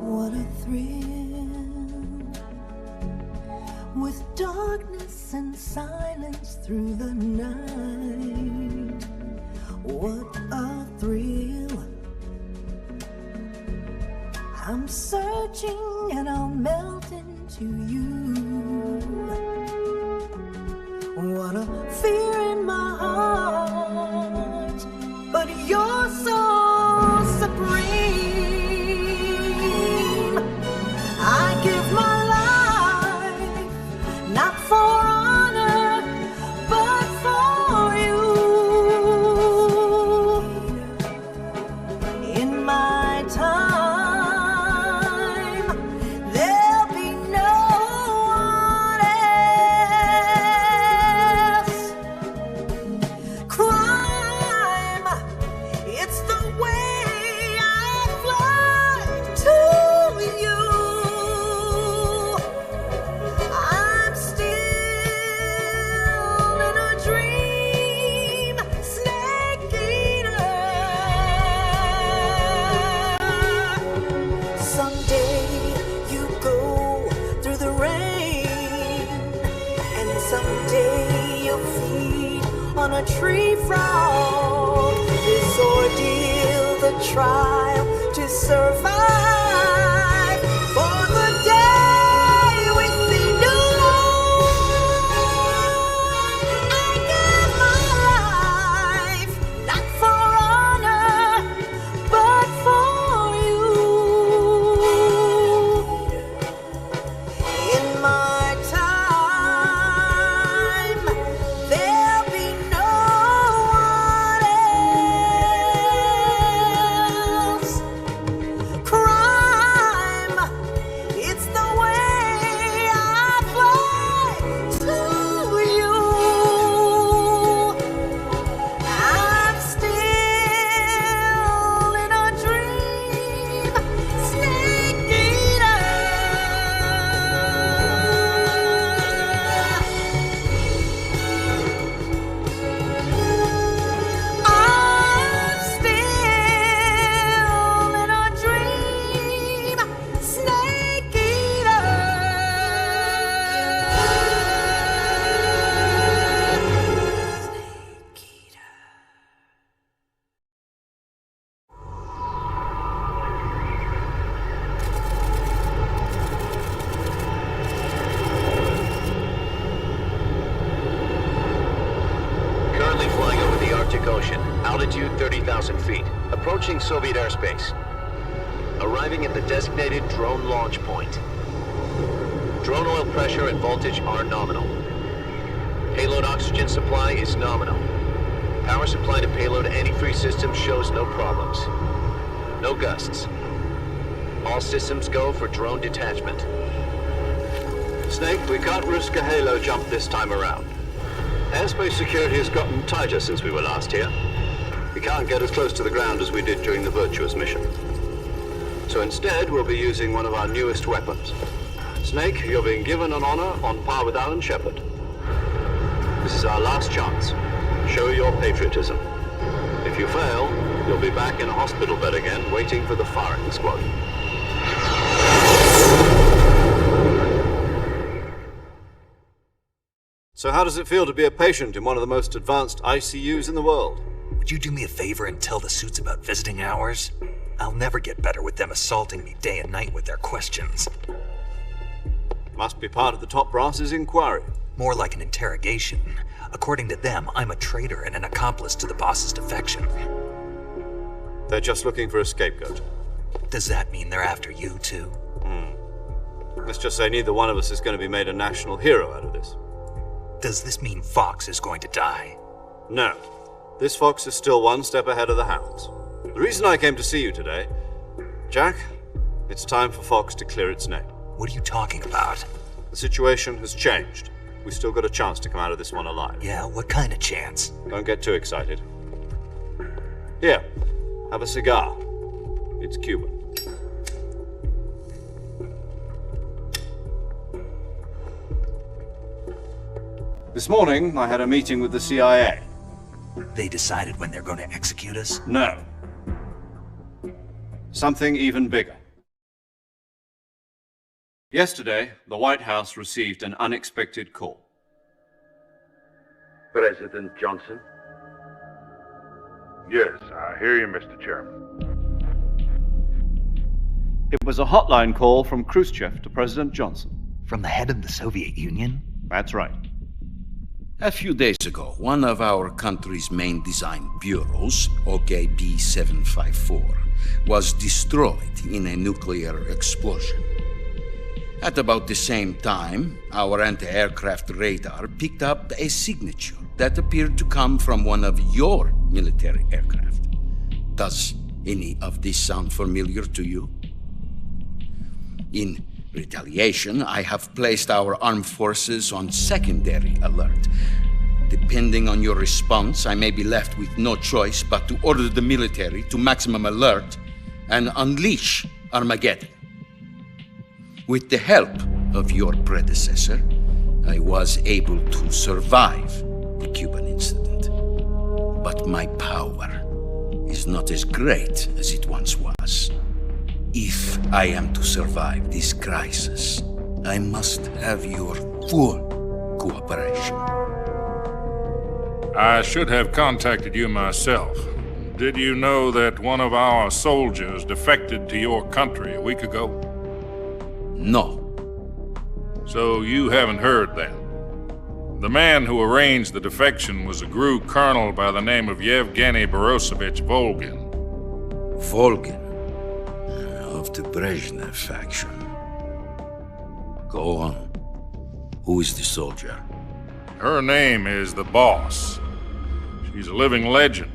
What a thrill, with darkness and silence through the night. What a thrill, I'm searching and I'll melt into you. What a fear in my heart, but you're so supreme. I give my life, not for honor, but for you. In my time, there'll be no one else. Crime, it's the way I fly to you. I'm still in a dream, snake eater. Someday you go through the rain, and someday you'll feed on a tree frog. This ordeal, the trial to survive, for the day we see new light. I give my Arctic Ocean, altitude 30,000 feet, approaching Soviet airspace. Arriving at the designated drone launch point. Drone oil pressure and voltage are nominal. Payload oxygen supply is nominal. Power supply to payload antifreeze system shows no problems. No gusts. All systems go for drone detachment. Snake, we can't risk a halo jump this time around. Airspace security has gotten tighter since we were last here. We can't get as close to the ground as we did during the Virtuous mission. So instead, we'll be using one of our newest weapons. Snake, you're being given an honor on par with Alan Shepard. This is our last chance. Show your patriotism. If you fail, you'll be back in a hospital bed again, waiting for the firing squad. So how does it feel to be a patient in one of the most advanced ICUs in the world? Would you do me a favor and tell the suits about visiting hours? I'll never get better with them assaulting me day and night with their questions. Must be part of the top brass's inquiry. More like an interrogation. According to them, I'm a traitor and an accomplice to the boss's defection. They're just looking for a scapegoat. Does that mean they're after you, too? Let's just say neither one of us is going to be made a national hero out of this. Does this mean Fox is going to die? No. This fox is still one step ahead of the hounds. The reason I came to see you today, Jack, it's time for Fox to clear its name. What are you talking about? The situation has changed. We still got a chance to come out of this one alive. Yeah, what kind of chance? Don't get too excited. Here, have a cigar. It's Cuban. This morning, I had a meeting with the CIA. They decided when they're going to execute us? No. Something even bigger. Yesterday, the White House received an unexpected call. President Johnson? Yes, I hear you, Mr. Chairman. It was a hotline call from Khrushchev to President Johnson. From the head of the Soviet Union? That's right. A few days ago, one of our country's main design bureaus, OKB 754, was destroyed in a nuclear explosion. At about the same time, our anti-aircraft radar picked up a signature that appeared to come from one of your military aircraft. Does any of this sound familiar to you? In retaliation, I have placed our armed forces on secondary alert. Depending on your response, I may be left with no choice but to order the military to maximum alert and unleash Armageddon. With the help of your predecessor, I was able to survive the Cuban incident. But my power is not as great as it once was. If I am to survive this crisis, I must have your full cooperation. I should have contacted you myself. Did you know that one of our soldiers defected to your country a week ago? No. So you haven't heard then. The man who arranged the defection was a GRU colonel by the name of Yevgeny Borisovich Volgin. Volgin? Of the Brezhnev faction. Go on. Who is the soldier? Her name is the Boss. She's a living legend.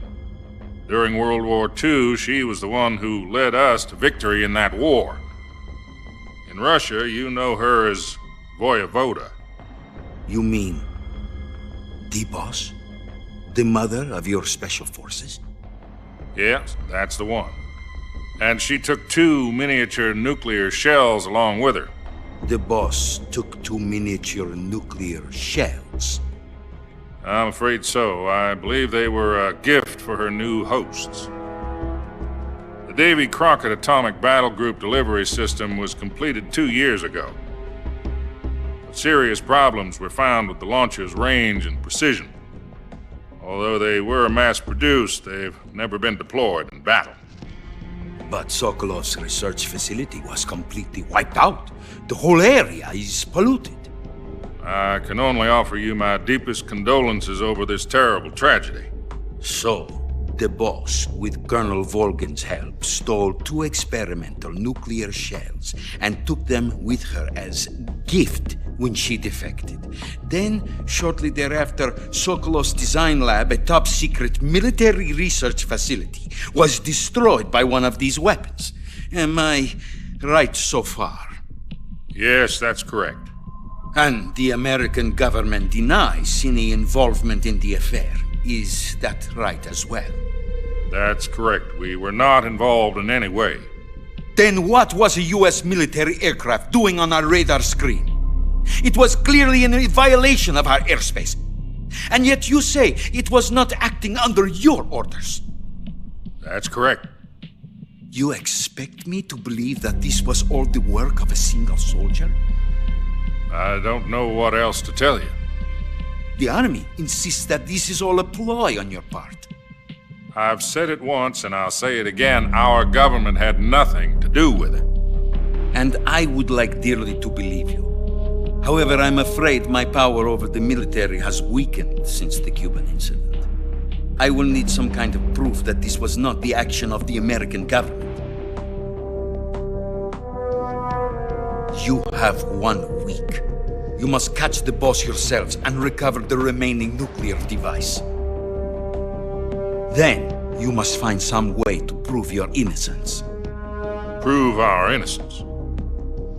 During World War II, she was the one who led us to victory in that war. In Russia, you know her as Voyevoda. You mean the Boss? The mother of your special forces? Yes, that's the one. And she took 2 miniature nuclear shells along with her. The Boss took 2 miniature nuclear shells? I'm afraid so. I believe they were a gift for her new hosts. The Davy Crockett Atomic Battle Group delivery system was completed 2 years ago. But serious problems were found with the launcher's range and precision. Although they were mass-produced, they've never been deployed in battle. But Sokolov's research facility was completely wiped out. The whole area is polluted. I can only offer you my deepest condolences over this terrible tragedy. So, the boss, with Colonel Volgin's help, stole 2 experimental nuclear shells and took them with her as gift when she defected. Then, shortly thereafter, Sokolov's design lab, a top-secret military research facility, was destroyed by one of these weapons. Am I right so far? Yes, that's correct. And the American government denies any involvement in the affair. Is that right as well? That's correct. We were not involved in any way. Then what was a U.S. military aircraft doing on our radar screen? It was clearly in violation of our airspace. And yet you say it was not acting under your orders. That's correct. You expect me to believe that this was all the work of a single soldier? I don't know what else to tell you. The Army insists that this is all a ploy on your part. I've said it once and I'll say it again. Our government had nothing to do with it. And I would like dearly to believe you. However, I'm afraid my power over the military has weakened since the Cuban incident. I will need some kind of proof that this was not the action of the American government. You have 1 week. You must catch the boss yourselves and recover the remaining nuclear device. Then, you must find some way to prove your innocence. Prove our innocence?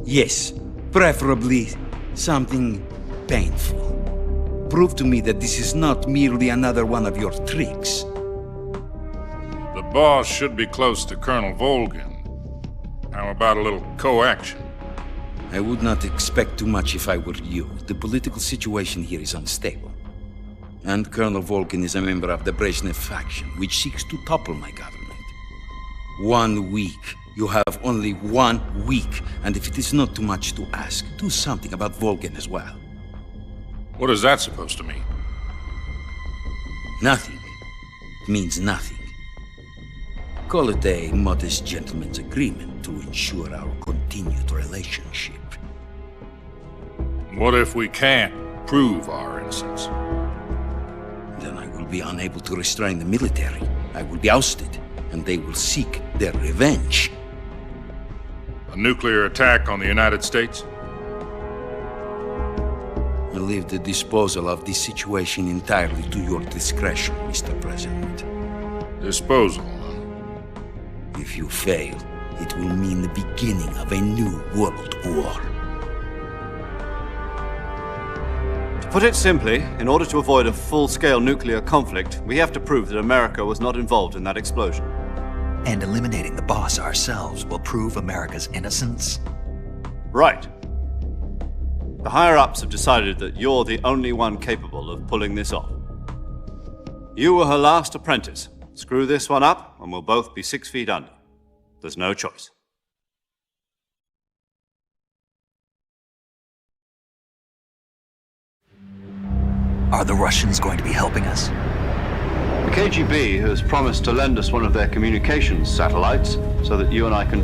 Yes, preferably something painful. Prove to me that this is not merely another one of your tricks. The boss should be close to Colonel Volgin. How about a little coaction? I would not expect too much if I were you. The political situation here is unstable. And Colonel Volgin is a member of the Brezhnev faction, which seeks to topple my government. 1 week. You have only 1 week, and if it is not too much to ask, do something about Volgin as well. What is that supposed to mean? Nothing. It means nothing. Call it a modest gentleman's agreement to ensure our continued relationship. What if we can't prove our innocence? Then I will be unable to restrain the military. I will be ousted, and they will seek their revenge. A nuclear attack on the United States? I leave the disposal of this situation entirely to your discretion, Mr. President. Disposal? If you fail, it will mean the beginning of a new world war. To put it simply, in order to avoid a full-scale nuclear conflict, we have to prove that America was not involved in that explosion. And eliminating the boss ourselves will prove America's innocence? Right. The higher-ups have decided that you're the only one capable of pulling this off. You were her last apprentice. Screw this one up, and we'll both be 6 feet under. There's no choice. Are the Russians going to be helping us? The KGB has promised to lend us one of their communications satellites so that you and I can